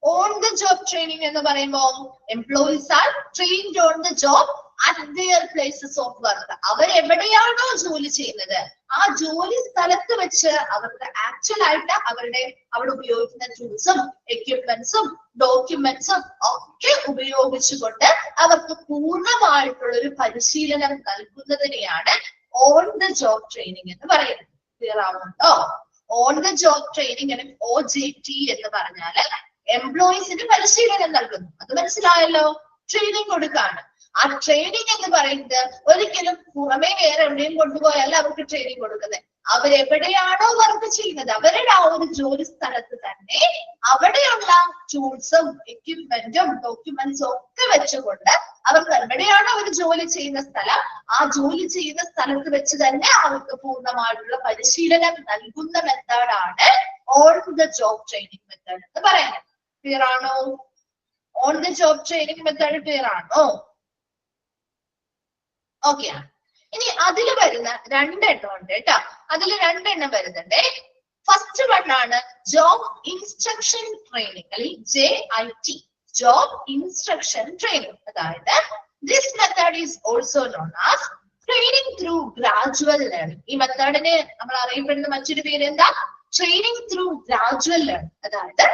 ഓൺ ദ ജോബ് ട്രെയിനിങ് എന്ന് പറയുമ്പോൾ employees are trained on the job at their places of work. അവരെവിടെയാണോ ജോലി ചെയ്യുന്നത് ആ ജോലി സ്ഥലത്ത് വെച്ച് അവർക്ക് ആക്ച്വൽ ആയിട്ട് അവിടെ ഉപയോഗിക്കുന്ന ടൂൾസും എക്യുപ്മെന്റ്സും ഡോക്യുമെന്റ്സും ഒക്കെ ഉപയോഗിച്ചുകൊണ്ട് അവർക്ക് പൂർണ്ണമായിട്ടുള്ള ഒരു പരിശീലനം നൽകുന്നതിനെയാണ് ഓൺ ദ ജോബ് ട്രെയിനിങ് എന്ന് പറയുന്നത്. ക്ലിയർ ആവുന്നുണ്ടോ? ഓൺ ദ ജോബ് ട്രെയിനിങ് അല്ലെങ്കിൽ OJT എന്ന് പറഞ്ഞാല് എംപ്ലോയീസിന് പരിശീലനം നൽകുന്നു. അത് മനസ്സിലായല്ലോ? ട്രെയിനിങ് കൊടുക്കാണ്. ആ ട്രെയിനിങ് എന്ന് പറയുന്നത് ഒരിക്കലും പുറമെ വേറെ എവിടെയും കൊണ്ടുപോയല്ല അവർക്ക് ട്രെയിനിങ് കൊടുക്കുന്നത്. അവരെവിടെയാണോ വർക്ക് ചെയ്യുന്നത് അവരുടെ ആ ഒരു ജോലി സ്ഥലത്ത് തന്നെ അവിടെയുള്ള ടൂൾസും എക്യുപ്മെന്റും ഡോക്യുമെന്റ്സും ഒക്കെ വെച്ചുകൊണ്ട് അവർക്ക് എവിടെയാണോ അവർ ജോലി ചെയ്യുന്ന സ്ഥലം ആ ജോലി ചെയ്യുന്ന സ്ഥലത്ത് വെച്ച് തന്നെ അവർക്ക് പൂർണ്ണമായിട്ടുള്ള പരിശീലനം നൽകുന്ന മെത്തേഡാണ് on the job training method എന്ന് പറയുന്നത്. ക്ലിയർ ആണോ? On the job training method clear ആണോ? ഓക്കെ ആണ്. ഇനി അതിൽ വരുന്ന 2 എണ്ണം ഉണ്ട് കേട്ടോ. അതിൽ 2 എണ്ണം വരുന്നുണ്ട്. ഫസ്റ്റ് വൺ ആണ് ജോബ് ഇൻസ്ട്രക്ഷൻ ട്രെയിനിങ് അല്ലെങ്കിൽ JIT, ജോബ് ഇൻസ്ട്രക്ഷൻ ട്രെയിനിങ്. അതായത് this method is also known as training through gradual learning. ഈ മെത്തേഡിനെ നമ്മൾ അറിയപ്പെടുന്ന മറ്റൊരു പേര് എന്താ? Training through gradual learning. അതായത്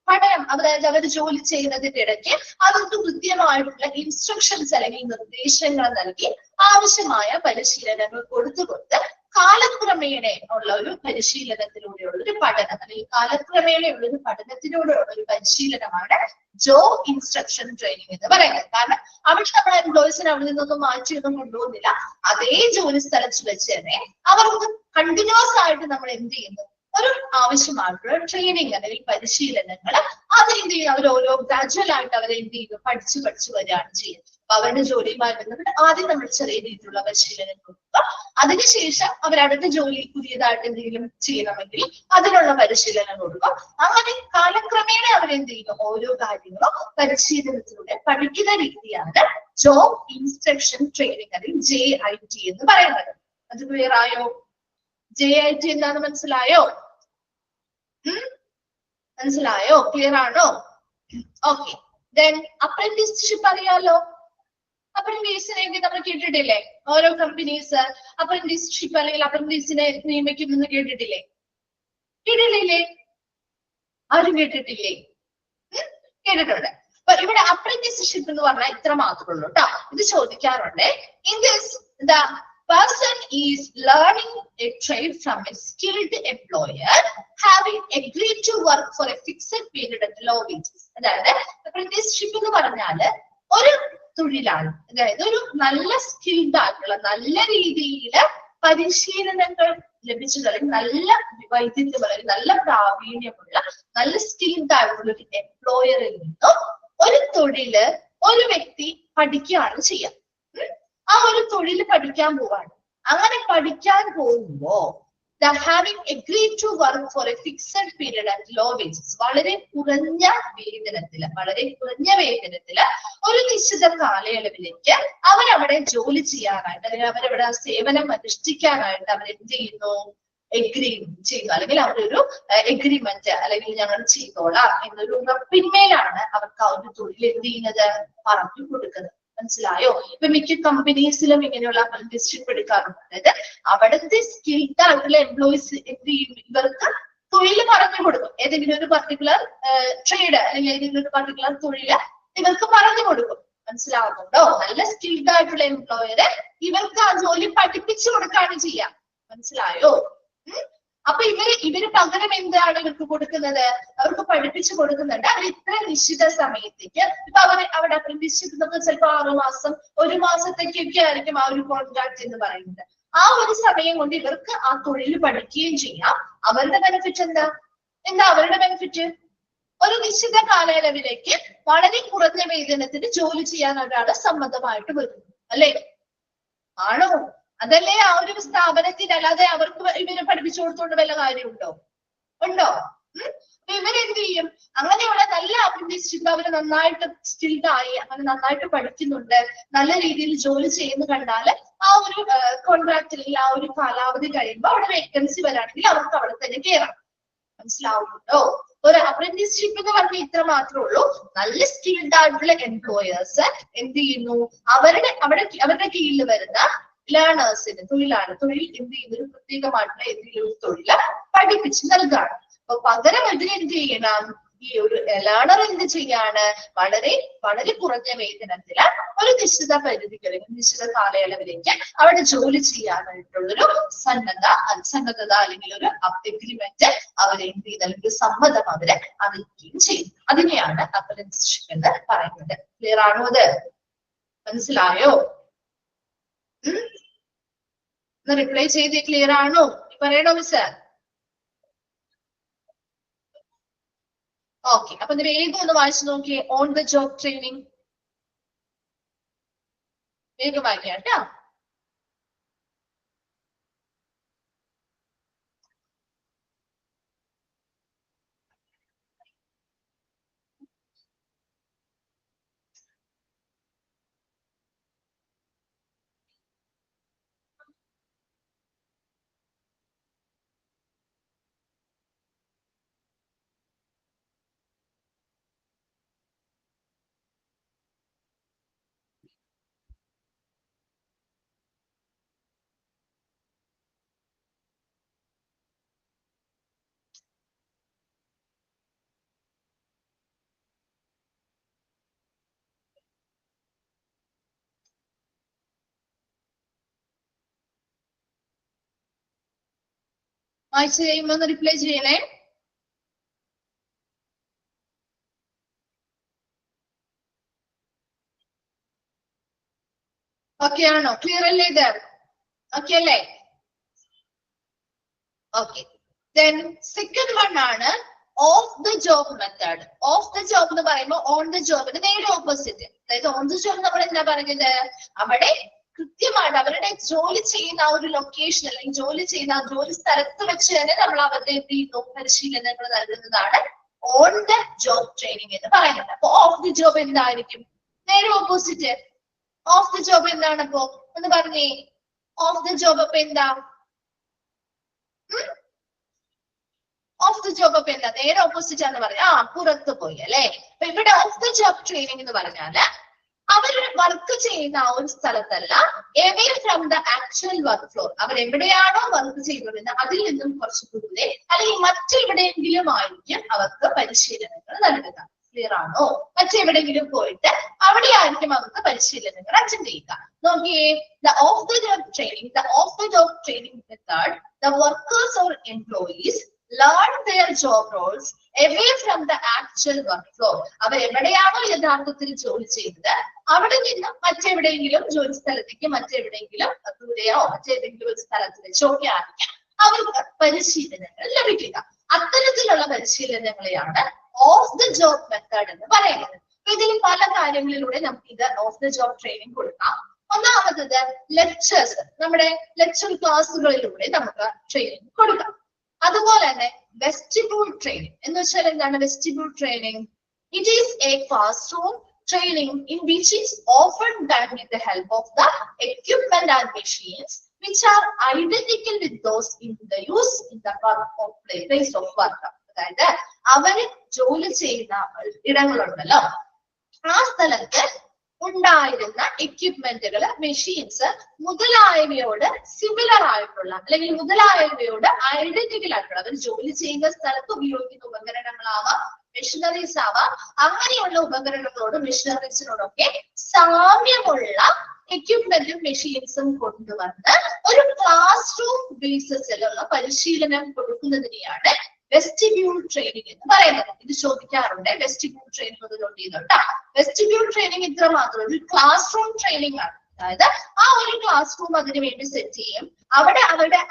പഠനം, അതായത് അവർ ജോലി ചെയ്യുന്നതിന്റെ ഇടയ്ക്ക് അവർക്ക് കൃത്യമായിട്ടുള്ള ഇൻസ്ട്രക്ഷൻസ് അല്ലെങ്കിൽ നിർദ്ദേശങ്ങൾ നൽകി ആവശ്യമായ പരിശീലനങ്ങൾ കൊടുത്തുകൊണ്ട് കാലക്രമേണ ഉള്ള ഒരു പരിശീലനത്തിലൂടെയുള്ള ഒരു പഠനം അല്ലെങ്കിൽ കാലക്രമേണയുള്ള ഒരു പഠനത്തിലൂടെയുള്ള ഒരു പരിശീലനമാണ് ജോബ് ഇൻസ്ട്രക്ഷൻ ട്രെയിനിങ് എന്ന് പറയുന്നത്. കാരണം അവിടെ നമ്മൾ എംപ്ലോയീസിനെ അവിടെ നിന്നൊന്നും മാറ്റിയൊന്നും കൊണ്ടുപോകുന്നില്ല. അതേ ജോലി സ്ഥലത്ത് വെച്ച് തന്നെ അവർക്ക് കണ്ടിന്യൂസ് ആയിട്ട് നമ്മൾ എന്ത് ചെയ്യുന്നു? ഒരു ആവശ്യമായിട്ടുള്ള ട്രെയിനിങ് അല്ലെങ്കിൽ പരിശീലനങ്ങൾ അതെന്ത് ചെയ്യും? അവർ ഓരോ ഗ്രാജുവൽ ആയിട്ട് അവരെന്ത് ചെയ്യുന്നു? പഠിച്ചു വരികയാണ് ചെയ്യുന്നത്. അപ്പൊ അവരുടെ ജോലിയുമായി ബന്ധപ്പെട്ട് ആദ്യം നമ്മൾ ചെറിയ രീതിയിലുള്ള പരിശീലനം കൊടുക്കുക. അതിനുശേഷം അവരടുത്ത ജോലി പുതിയതായിട്ട് എന്തെങ്കിലും ചെയ്യണമെങ്കിൽ അതിനുള്ള പരിശീലനം കൊടുക്കുക. അങ്ങനെ കാലക്രമേണ അവരെന്ത് ചെയ്യുന്നു? ഓരോ കാര്യങ്ങളും പരിശീലനത്തിലൂടെ പഠിക്കുന്ന രീതിയാണ് ജോബ് ഇൻസ്ട്രക്ഷൻ ട്രെയിനിങ് അല്ലെങ്കിൽ JIT എന്ന് പറയുന്നത്. അത് ക്ലിയർ ആയോ? JIT എന്താന്ന് മനസ്സിലായോ? മനസ്സിലായോ? ക്ലിയർ ആണോ? ഓക്കെ. ദെൻ അപ്രന്റീസ്ഷിപ്പ് അറിയാലോ. അപ്രന്റീസിനെ നമ്മൾ കേട്ടിട്ടില്ലേ? ഓരോ കമ്പനീസ് അപ്രന്റീസ്ഷിപ്പ് അല്ലെങ്കിൽ അപ്രന്റീസിനെ നിയമിക്കുമെന്ന് കേട്ടിട്ടില്ലേ? കേട്ടിട്ടില്ലേ? ആരും കേട്ടിട്ടില്ലേ? കേട്ടിട്ടുണ്ട്. അപ്പൊ ഇവിടെ അപ്രന്റീസ്ഷിപ്പ് എന്ന് പറഞ്ഞാൽ ഇത്ര മാത്രമേ ഉള്ളൂ കേട്ടോ. ഇത് ചോദിക്കാറുണ്ട്. In this the person is learning a trade from a skilled employer having agreed to work for a fixed period at low wages. അതായത് apprenticeship എന്ന് പറഞ്ഞാല് ഒരു തൊഴിലാണ്, അതായത് ഒരു നല്ല സ്കിൽഡ് ആയിട്ടുള്ള നല്ല രീതിയിൽ പരിശീലനങ്ങൾ ലഭിച്ചു അല്ലെങ്കിൽ നല്ല വൈദ്യുതി അല്ലെങ്കിൽ നല്ല പ്രാവീണ്യമുള്ള നല്ല സ്കിൽഡ് ആയിട്ടുള്ള ഒരു എംപ്ലോയറിൽ നിന്നും ഒരു തൊഴില് ഒരു വ്യക്തി പഠിക്കുകയാണ് ചെയ്യുക. ആ ഒരു തൊഴിൽ പഠിക്കാൻ പോവാണ്. അങ്ങനെ പഠിക്കാൻ പോകുമ്പോ having agreed to work for a fixed period at low wages, വളരെ കുറഞ്ഞ വേതനത്തില് ഒരു നിശ്ചിത കാലയളവിലേക്ക് അവരവിടെ ജോലി ചെയ്യാനായിട്ട് അല്ലെങ്കിൽ അവരവിടെ സേവനം അനുഷ്ഠിക്കാനായിട്ട് അവർ എന്ത് ചെയ്യുന്നു? എഗ്രി ചെയ്യുന്നു. അല്ലെങ്കിൽ അവരൊരു എഗ്രിമെന്റ് അല്ലെങ്കിൽ ഞങ്ങൾ ചെയ്തോളാം എന്നൊരു ഉറപ്പിന്മേലാണ് അവർക്ക് ആ ഒരു തൊഴിൽ എന്ത് ചെയ്യുന്നത്? പറഞ്ഞു കൊടുക്കുന്നത്. മനസ്സിലായോ? ഇപ്പൊ മിക്ക കമ്പനീസിലും ഇങ്ങനെയുള്ള അപ്രന്റീസ്ഷിപ്പ് എടുക്കാറുണ്ട്. അതായത് അവിടുത്തെ സ്കിൽഡ് ആയിട്ടുള്ള എംപ്ലോയീസ് എന്ത് ചെയ്യും? ഇവർക്ക് തൊഴിൽ പറഞ്ഞു കൊടുക്കും. ഏതെങ്കിലും ഒരു പർട്ടിക്കുലർ ട്രേഡ് അല്ലെങ്കിൽ ഏതെങ്കിലും ഒരു പർട്ടിക്കുലർ തൊഴിൽ ഇവർക്ക് പറഞ്ഞു കൊടുക്കും. മനസ്സിലാവുന്നുണ്ടോ? നല്ല സ്കിൽഡ് ആയിട്ടുള്ള എംപ്ലോയറെ ഇവർക്ക് ആ ജോലി പഠിപ്പിച്ചു കൊടുക്കുകയാണ് ചെയ്യാം. മനസ്സിലായോ? അപ്പൊ ഇവര് പകരം എന്താണ് ഇവർക്ക് കൊടുക്കുന്നത്? അവർക്ക് പഠിപ്പിച്ചു കൊടുക്കുന്നുണ്ട്. അവർ ഇത്ര നിശ്ചിത സമയത്തേക്ക് ഇപ്പൊ അവിടെ അപ്രന്റീസ്ഷിപ്പ് നമുക്ക് ചിലപ്പോൾ 6 മാസം 1 മാസത്തേക്കൊക്കെ ആയിരിക്കും ആ ഒരു കോൺട്രാക്ട് എന്ന് പറയുന്നത്. ആ ഒരു സമയം കൊണ്ട് ഇവർക്ക് ആ തൊഴിൽ പഠിക്കുകയും ചെയ്യാം. അവരുടെ ബെനിഫിറ്റ് എന്താ? അവരുടെ ബെനിഫിറ്റ്? ഒരു നിശ്ചിത കാലയളവിലേക്ക് വളരെ കുറഞ്ഞ വേതനത്തിന് ജോലി ചെയ്യാൻ ഒരാള് സമ്മതമായിട്ട് വരുന്നു, അല്ലേ? ആണോ? അതല്ലേ ആ ഒരു സ്ഥാപനത്തിന്. അല്ലാതെ അവർക്ക് ഇവരെ പഠിപ്പിച്ചു കൊടുത്തോണ്ട് വല്ല കാര്യമുണ്ടോ? ഉണ്ടോ? ഇവരെന്ത് ചെയ്യും? അങ്ങനെയുള്ള നല്ല അപ്രന്റീസ്ഷിപ്പ് അവര് നന്നായിട്ട് സ്കിൽഡ് ആയി, അങ്ങനെ നന്നായിട്ട് പഠിക്കുന്നുണ്ട്, നല്ല രീതിയിൽ ജോലി ചെയ്യുന്നു കണ്ടാല് ആ ഒരു കോൺട്രാക്റ്റിൽ ആ ഒരു കാലാവധി കഴിയുമ്പോൾ അവിടെ വേക്കൻസി വരാണെങ്കിൽ അവർക്ക് അവിടെ തന്നെ കയറാം. മനസ്സിലാവുന്നുണ്ടോ? ഒരു അപ്രന്റീസ്ഷിപ്പ് എന്ന് പറഞ്ഞാൽ ഇത്ര മാത്രമേ ഉള്ളൂ. നല്ല സ്കിൽഡ് ആയിട്ടുള്ള എംപ്ലോയേഴ്സ് എന്ത് ചെയ്യുന്നു? അവരുടെ കീഴിൽ വരുന്ന ലേണേഴ്സിന് തൊഴിൽ എന്ത് ചെയ്യുന്നു? ഒരു പ്രത്യേകമായിട്ടുള്ള എന്തെങ്കിലും ഒരു തൊഴിൽ പഠിപ്പിച്ച് നൽകാണ്. അപ്പൊ പകരം എന്ത് ചെയ്യണം? ഈ ഒരു ലേണർ എന്ത് ചെയ്യാണ്? വളരെ വളരെ കുറഞ്ഞ വേതനത്തില് ഒരു നിശ്ചിത പരിധികളിൽ നിശ്ചിത കാലയളവിലേക്ക് അവിടെ ജോലി ചെയ്യാനായിട്ടുള്ളൊരു സന്നദ്ധത അല്ലെങ്കിൽ ഒരു അഗ്രിമെന്റ് അവരെന്ത് ചെയ്ത് അല്ലെങ്കിൽ സമ്മതം അവരെ അറിയിക്കുകയും ചെയ്യും. അതിനെയാണ് അപ്രന്റീസ്ഷിപ്പ് എന്ന് പറയുന്നത്. ക്ലിയർ ആണോ? അത് മനസ്സിലായോ? റിപ്ലൈ ചെയ്ത് ക്ലിയർ ആണോ? പറയണോ മിസ്? ഓക്കെ. അപ്പൊ ഇതിന് വേഗം ഒന്ന് വായിച്ചു നോക്കിയേ. ഓൺ ദ ജോബ് ട്രെയിനിങ് വേഗം വായിക്കാം കേട്ടോ. വായിച്ചു കഴിയുമ്പോ ഒന്ന് റിപ്ലൈ ചെയ്യണേ. ഓക്കെ ആണോ? ക്ലിയർ അല്ലേ ഇത്? ഓക്കെ അല്ലേ? ഓക്കെ. ദെൻ സെക്കൻഡ് വൺ ആണ് of the job method. Of the job എന്ന് പറയുമ്പോൾ ഓൺ ദ ജോബിന് നേരെ ഓപ്പോസിറ്റ്. അതായത് ഓൺ ദ ജോബ് നമ്മൾ എന്താ പറയുന്നത്? അവിടെ കൃത്യമായിട്ട് അവരുടെ ജോലി ചെയ്യുന്ന ആ ഒരു ലൊക്കേഷൻ അല്ലെങ്കിൽ ജോലി ചെയ്യുന്ന ആ ജോലി സ്ഥലത്ത് വെച്ച് തന്നെ നമ്മൾ അവരുടെ എന്ത് ചെയ്യുന്നു? പരിശീലനങ്ങൾ നൽകുന്നതാണ് ഓൺ ദ ജോബ് ട്രെയിനിങ് എന്ന് പറയുന്നത്. അപ്പൊ ഓഫ് ദി ജോബ് എന്തായിരിക്കും? നേരെ ഓപ്പോസിറ്റ്. ഓഫ് ദി ജോബ് എന്താണ്? അപ്പോ ഒന്ന് പറഞ്ഞേ. ഓഫ് ദി ജോബ് അപ്പൊ എന്താ? ഓഫ് ദി ജോബ് അപ്പൊ എന്താ? നേരെ ഓപ്പോസിറ്റ് ആണെന്ന് പറയാം. പുറത്ത് പോയി, അല്ലെ? അപ്പൊ ഇവിടെ ഓഫ് ദി ജോബ് ട്രെയിനിങ് എന്ന് പറഞ്ഞാല് അവർ വർക്ക് ചെയ്യുന്ന ആ ഒരു സ്ഥലത്തല്ല, away from the actual work floor. അവർ എവിടെയാണോ വർക്ക് ചെയ്യുന്നത് അതിൽ നിന്നും കുറച്ച് ദൂരെ അല്ലെങ്കിൽ മറ്റെവിടെയെങ്കിലും ആയിരിക്കും അവർക്ക് പരിശീലനങ്ങൾ നൽകുക. ക്ലിയർ ആണോ? മറ്റെവിടെയെങ്കിലും പോയിട്ട് അവിടെ ആയിരിക്കും അവർക്ക് പരിശീലനങ്ങൾ അറ്റൻഡ് ചെയ്യുക. നോക്കിയേ, the of the job training method, the workers or employees learn their job roles away from the actual work floor. അവർ എവിടെയാണോ യഥാർത്ഥത്തിൽ ജോലി ചെയ്യുന്നത് അവിടെ നിന്ന് മറ്റെവിടെയെങ്കിലും ജോലി സ്ഥലത്തേക്ക് മറ്റെവിടെയെങ്കിലും ദൂരെയോ മറ്റേതെങ്കിലും ഒരു സ്ഥലത്ത് വെച്ചൊക്കെ ആയിരിക്കും അവർക്ക് പരിശീലനങ്ങൾ ലഭിക്കുക. അത്തരത്തിലുള്ള പരിശീലനങ്ങളെയാണ് ഓഫ് ദ ജോബ് മെത്തേഡ് എന്ന് പറയുന്നത്. ഇതിൽ പല കാര്യങ്ങളിലൂടെ നമുക്ക് ഇത് ഓഫ് ദ ജോബ് ട്രെയിനിങ് കൊടുക്കാം. ഒന്നാമത്തത് ലെക്ചേഴ്സ്, നമ്മുടെ ലെക്ചർ ക്ലാസ്സുകളിലൂടെ നമുക്ക് ട്രെയിനിങ് കൊടുക്കാം. അതുപോലെ തന്നെ വെസ്റ്റിബ്യൂൾ ട്രെയിനിങ് എന്ന് വെച്ചാൽ എന്താണ്? Vestibule training, it is A class room training in which is often done with the help of the equipment and machines which are identical with those in the use in the place of work. അതായത് അവര് ജോലി ചെയ്യുന്ന ഇടങ്ങളുണ്ടല്ലോ ആ സ്ഥലത്ത് ഉണ്ടായിരുന്ന എക്യുപ്മെന്റുകൾ, machines മുതലായവയോട് similar ആയിട്ടുള്ള അല്ലെങ്കിൽ മുതലായവയോട് identical ആയിട്ടുള്ള അവർ ജോലി ചെയ്യുന്ന സ്ഥലത്ത് ഉപയോഗിക്കുന്ന ഉപകരണങ്ങളാവാം, മെഷീനറീസ് ആവാം. അങ്ങനെയുള്ള ഉപകരണങ്ങളോട് മെഷീനറീസിനോടൊക്കെ സാമ്യമുള്ള എക്യുപ്മെന്റും മെഷീൻസും കൊണ്ടുവന്ന് ഒരു ക്ലാസ് റൂം ബേസിസിലുള്ള പരിശീലനം കൊടുക്കുന്നതിനെയാണ് വെസ്റ്റിബ്യൂൾ ട്രെയിനിങ് എന്ന് പറയുന്നത്. ഇത് ചോദിക്കാറുണ്ട്, വെസ്റ്റിബ്യൂൾ ട്രെയിനിങ് ഒന്ന് നോട്ട് ചെയ്യുന്നുണ്ട്. വെസ്റ്റിബ്യൂൾ ട്രെയിനിങ് ഇത്ര മാത്രം ഒരു ക്ലാസ് റൂം ട്രെയിനിങ് ആണ്. അതായത് ആ ഒരു ക്ലാസ് റൂം അതിനു വേണ്ടി സെറ്റ് ചെയ്യും. അവിടെ അവരുടെ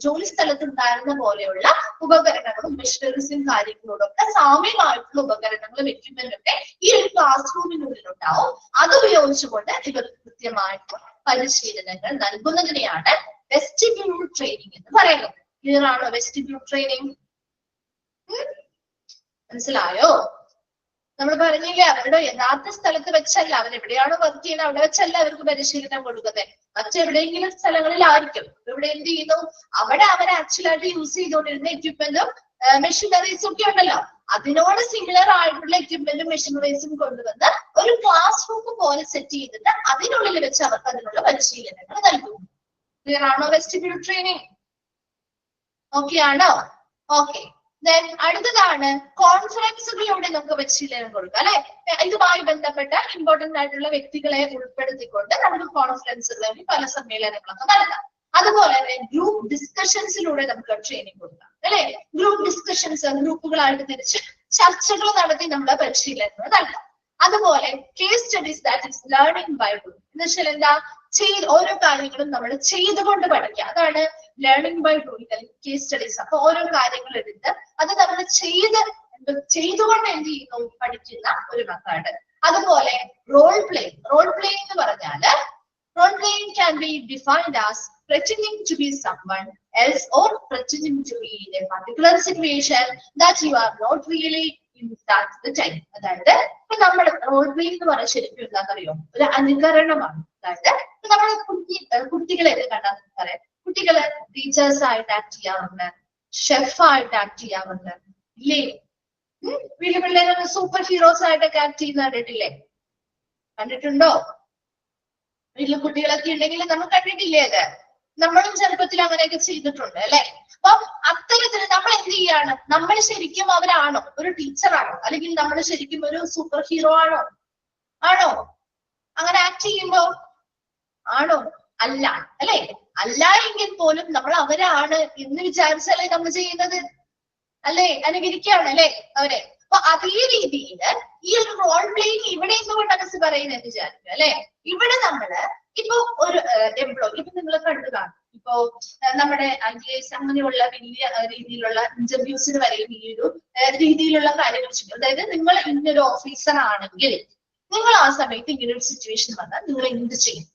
ജോലി സ്ഥലത്തുണ്ടായിരുന്ന പോലെയുള്ള ഉപകരണങ്ങളും മെഷീനറീസും കാര്യങ്ങളോടൊക്കെ സാമ്യമായിട്ടുള്ള ഉപകരണങ്ങളും എക്യുപ്മെന്റും ഒക്കെ ഈ ഒരു ക്ലാസ് റൂമിനുള്ളിൽ ഉണ്ടാവും. അത് ഉപയോഗിച്ചുകൊണ്ട് ഇവർ കൃത്യമായിട്ടുള്ള പരിശീലനങ്ങൾ നൽകുന്നതിനെയാണ് വെസ്റ്റിബ്യൂൾ ട്രെയിനിങ് എന്ന് പറയുന്നത്. ക്ലിയർ ആണോ വെസ്റ്റിബ്യൂൾ ട്രെയിനിങ്? മനസ്സിലായോ? നമ്മൾ പറഞ്ഞില്ലേ, അവരുടെ യഥാർത്ഥ സ്ഥലത്ത് വെച്ചല്ല, അവരെവിടെയാണോ വർക്ക് ചെയ്യുന്നത് അവിടെ വെച്ചല്ല അവർക്ക് പരിശീലനം കൊടുക്കുന്നത്. മറ്റെവിടെയെങ്കിലും സ്ഥലങ്ങളിലായിരിക്കും. ഇവിടെ എന്ത് ചെയ്യുന്നു, അവിടെ അവർ ആക്ച്വൽ ആയിട്ട് യൂസ് ചെയ്തുകൊണ്ടിരുന്ന എക്യുപ്മെന്റും മെഷീനറീസും ഒക്കെ ഉണ്ടല്ലോ, അതിനോട് സിമിലർ ആയിട്ടുള്ള എക്യുപ്മെന്റും മെഷീനറീസും കൊണ്ടുവന്ന് ഒരു ക്ലാസ് റൂം പോലെ സെറ്റ് ചെയ്തിട്ട് അതിനുള്ളിൽ വെച്ച് അവർക്ക് അതിനുള്ള പരിശീലനങ്ങൾ നൽകും. ക്ലിയർ ആണോ വെസ്റ്റിബ്യൂൾ ട്രെയിനിങ്? ഓക്കെ ആണോ? ഓക്കെ. ദെൻ അടുത്തതാണ് കോൺഫറൻസുകളിലൂടെ നമുക്ക് പരിശീലനം കൊടുക്കുക അല്ലെ. ഇതുമായി ബന്ധപ്പെട്ട ഇമ്പോർട്ടന്റ് ആയിട്ടുള്ള വ്യക്തികളെ ഉൾപ്പെടുത്തിക്കൊണ്ട് നമുക്ക് കോൺഫറൻസുകളിൽ പല സമ്മേളനങ്ങളൊക്കെ നടത്താം. അതുപോലെ തന്നെ ഗ്രൂപ്പ് ഡിസ്കഷൻസിലൂടെ നമുക്ക് ട്രെയിനിങ് കൊടുക്കാം അല്ലെ. ഗ്രൂപ്പ് ഡിസ്കഷൻസ് ഗ്രൂപ്പുകളായിട്ട് തിരിച്ച് ചർച്ചകൾ നടത്തി നമ്മുടെ പരിശീലനങ്ങൾ നടത്താം. അതുപോലെ case studies, that is learning by doing. എന്ന് വെച്ചാൽ എന്താ, ഓരോ കാര്യങ്ങളും നമ്മൾ ചെയ്തുകൊണ്ട് പഠിക്കുക. അതാണ് ലേണിംഗ് ബൈ ഡൂയിങ് അല്ലെങ്കിൽ കേസ് സ്റ്റഡീസ്. അപ്പൊ ഓരോ കാര്യങ്ങൾ എടുത്ത് അത് നമ്മൾ ചെയ്തുകൊണ്ട് എന്ത് ചെയ്യുന്നു, പഠിക്കുന്ന ഒരു മെത്തേഡ്. അതുപോലെ റോൾ പ്ലേയിങ്. റോൾ പ്ലേയിങ് എന്ന് പറഞ്ഞാല് role playing can be defined as pretending to be someone else or pretending to be in a particular situation that you are not really in that the time. അതായത് ഇപ്പൊ നമ്മൾ role play എന്ന് പറഞ്ഞാൽ ശരിക്കും എന്താണെന്നറിയോ, ഒരു അനുകരണമാണ്. അതായത് നമ്മൾ കുട്ടികളെ കണ്ടാൽ പറയാം, കുട്ടികള് ടീച്ചേഴ്സ് ആയിട്ട് ആക്ട് ചെയ്യാറുണ്ട്, ഷെഫായിട്ട് ആക്ട് ചെയ്യാറുണ്ട് ഇല്ലേ. വലിയ പിള്ളേരെ സൂപ്പർ ഹീറോസ് ആയിട്ടൊക്കെ ആക്ട് ചെയ്യുന്ന കണ്ടിട്ടില്ലേ? കണ്ടിട്ടുണ്ടോ? വലിയ കുട്ടികളൊക്കെ ഉണ്ടെങ്കിൽ നമ്മൾ കണ്ടിട്ടില്ലേ? അത് നമ്മളും ചെറുപ്പത്തിൽ അങ്ങനെയൊക്കെ ചെയ്തിട്ടുണ്ട് അല്ലെ. അപ്പൊ അത്തരത്തില് നമ്മൾ എന്ത് ചെയ്യാണ്, നമ്മൾ ശരിക്കും അവരാണോ, ഒരു ടീച്ചറാണോ, അല്ലെങ്കിൽ നമ്മൾ ശരിക്കും ഒരു സൂപ്പർ ഹീറോ ആണോ? ആണോ? അങ്ങനെ ആക്ട് ചെയ്യുമ്പോ ആണോ? അല്ല അല്ലെ. അല്ല എങ്കിൽ പോലും നമ്മൾ അവരാണ് എന്ന് വിചാരിച്ചല്ലേ നമ്മൾ ചെയ്യുന്നത് അല്ലെ, അനുകരിക്കുകയാണ് അല്ലെ അവരെ. അപ്പൊ അതേ രീതിയിൽ ഈ ഒരു റോൾ പ്ലേയിങ് ഇവിടെ എന്തുകൊണ്ടാണ് പറയുന്നത് വിചാരിക്കുക അല്ലെ. ഇവിടെ നമ്മള് ഇപ്പൊ ഒരു എംപ്ലോയി, ഇപ്പൊ നിങ്ങൾ കണ്ടു കാണും, ഇപ്പോ നമ്മുടെ IAS അങ്ങനെയുള്ള വലിയ രീതിയിലുള്ള ഇന്റർവ്യൂസിന് വരെയും ഈ ഒരു രീതിയിലുള്ള കാര്യങ്ങൾ ചെയ്യും. അതായത് നിങ്ങൾ ഇന്നൊരു ഓഫീസർ ആണെങ്കിൽ നിങ്ങൾ ആ സമയത്ത് ഇങ്ങനെ ഒരു സിറ്റുവേഷൻ വന്നാൽ നിങ്ങൾ എന്ത് ചെയ്യും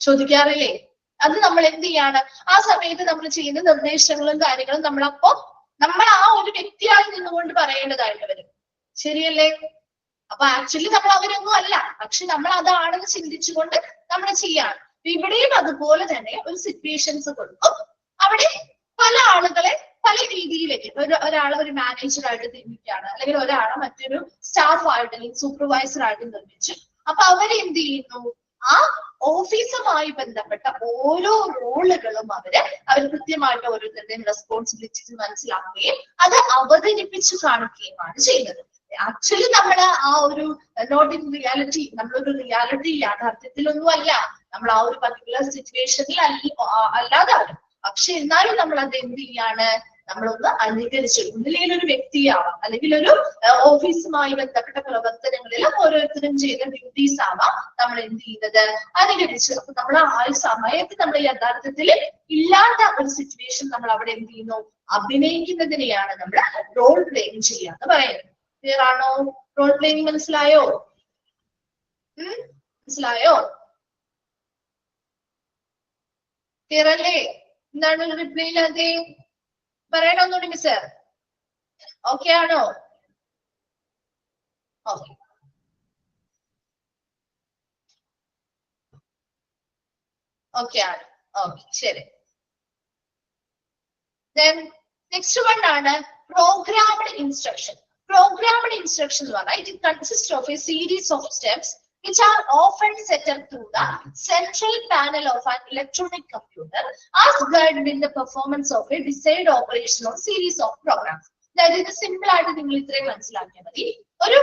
ചോദിക്കാറില്ലേ? അത് നമ്മൾ എന്ത് ചെയ്യാണ്, ആ സമയത്ത് നമ്മൾ ചെയ്യുന്ന നിർദ്ദേശങ്ങളും കാര്യങ്ങളും നമ്മൾ ആ ഒരു വ്യക്തിയായി നിന്നുകൊണ്ട് പറയേണ്ടതായിട്ട് വരും. ശരിയല്ലേ? അപ്പൊ ആക്ച്വലി നമ്മൾ അവരൊന്നും അല്ല, പക്ഷെ നമ്മൾ അതാണെന്ന് ചിന്തിച്ചുകൊണ്ട് നമ്മൾ ചെയ്യാണ്. ഇവിടെയും അതുപോലെ തന്നെ ഒരു സിറ്റുവേഷൻസ് കൊടുക്കും. അവിടെ പല ആളുകളെ പല രീതിയിലേക്ക്, ഒരാളെ ഒരു മാനേജറായിട്ട് നിർമ്മിക്കുകയാണ്, അല്ലെങ്കിൽ ഒരാളെ മറ്റൊരു സ്റ്റാഫായിട്ട് അല്ലെങ്കിൽ സൂപ്പർവൈസർ ആയിട്ട് നിർമ്മിച്ചു. അപ്പൊ അവരെന്ത് ചെയ്യുന്നു, ആ ഓഫീസുമായി ബന്ധപ്പെട്ട ഓരോ റോളുകളും അവർ കൃത്യമായിട്ട് ഓരോരുത്തരുടെയും റെസ്പോൺസിബിലിറ്റീസ് മനസ്സിലാക്കുകയും അത് അവതരിപ്പിച്ചു കാണിക്കുകയുമാണ് ചെയ്യുന്നത്. ആക്ച്വലി നമ്മൾ ആ ഒരു നോട്ട് ഇൻ റിയാലിറ്റി, നമ്മളൊരു റിയാലിറ്റി യാഥാർത്ഥ്യത്തിലൊന്നും അല്ല, നമ്മൾ ആ ഒരു പർട്ടിക്കുലർ സിറ്റുവേഷനിൽ അല്ലാതാണ്. പക്ഷെ എന്നാലും നമ്മൾ അത് എന്ത് ചെയ്യാണ്, നമ്മളൊന്ന് അനുകരിച്ചു. ഒന്നില്ലെങ്കിൽ ഒരു വ്യക്തിയാവാം, അല്ലെങ്കിൽ ഒരു ഓഫീസുമായി ബന്ധപ്പെട്ട പ്രവർത്തനങ്ങളിൽ ഓരോരുത്തരും ചെയ്യുന്ന ഡ്യൂട്ടീസ് ആവാം നമ്മൾ എന്ത് ചെയ്യുന്നത്, അനുകരിച്ചു. അപ്പൊ നമ്മൾ ആ സമയത്ത് നമ്മൾ യഥാർത്ഥത്തിൽ ഇല്ലാത്ത ഒരു സിറ്റുവേഷൻ നമ്മൾ അവിടെ എന്ത് ചെയ്യുന്നു, അഭിനയിക്കുന്നതിനെയാണ് നമ്മൾ റോൾ പ്ലേയിങ് ചെയ്യാന്ന് പറയുന്നത്. ക്ലിയർ ആണോ? റോൾ പ്ലേയിങ് മനസ്സിലായോ? മനസ്സിലായോ? ക്ലിയർ അല്ലേ? എന്താണ് റിപ്ലൈ ഇല്ലാതെ? പറയണോ ഒന്നുകൂടി മിസ്? ഓക്കെ ആണോ? ഓക്കെ. ഓക്കെ ആണ്. ഓക്കെ, ശരി. Then next one ആണ് programmed instruction. Programmed instruction എന്ന് പറഞ്ഞാൽ it consists of a series of steps which are often set up through the central panel of an electronic computer as guided in the performance of a desired operation or series of programs. അതായത് ഇത് simple ആയിട്ട് നിങ്ങൾ ഇത്രയും മനസ്സിലാക്കിയാൽ മതി. ഒരു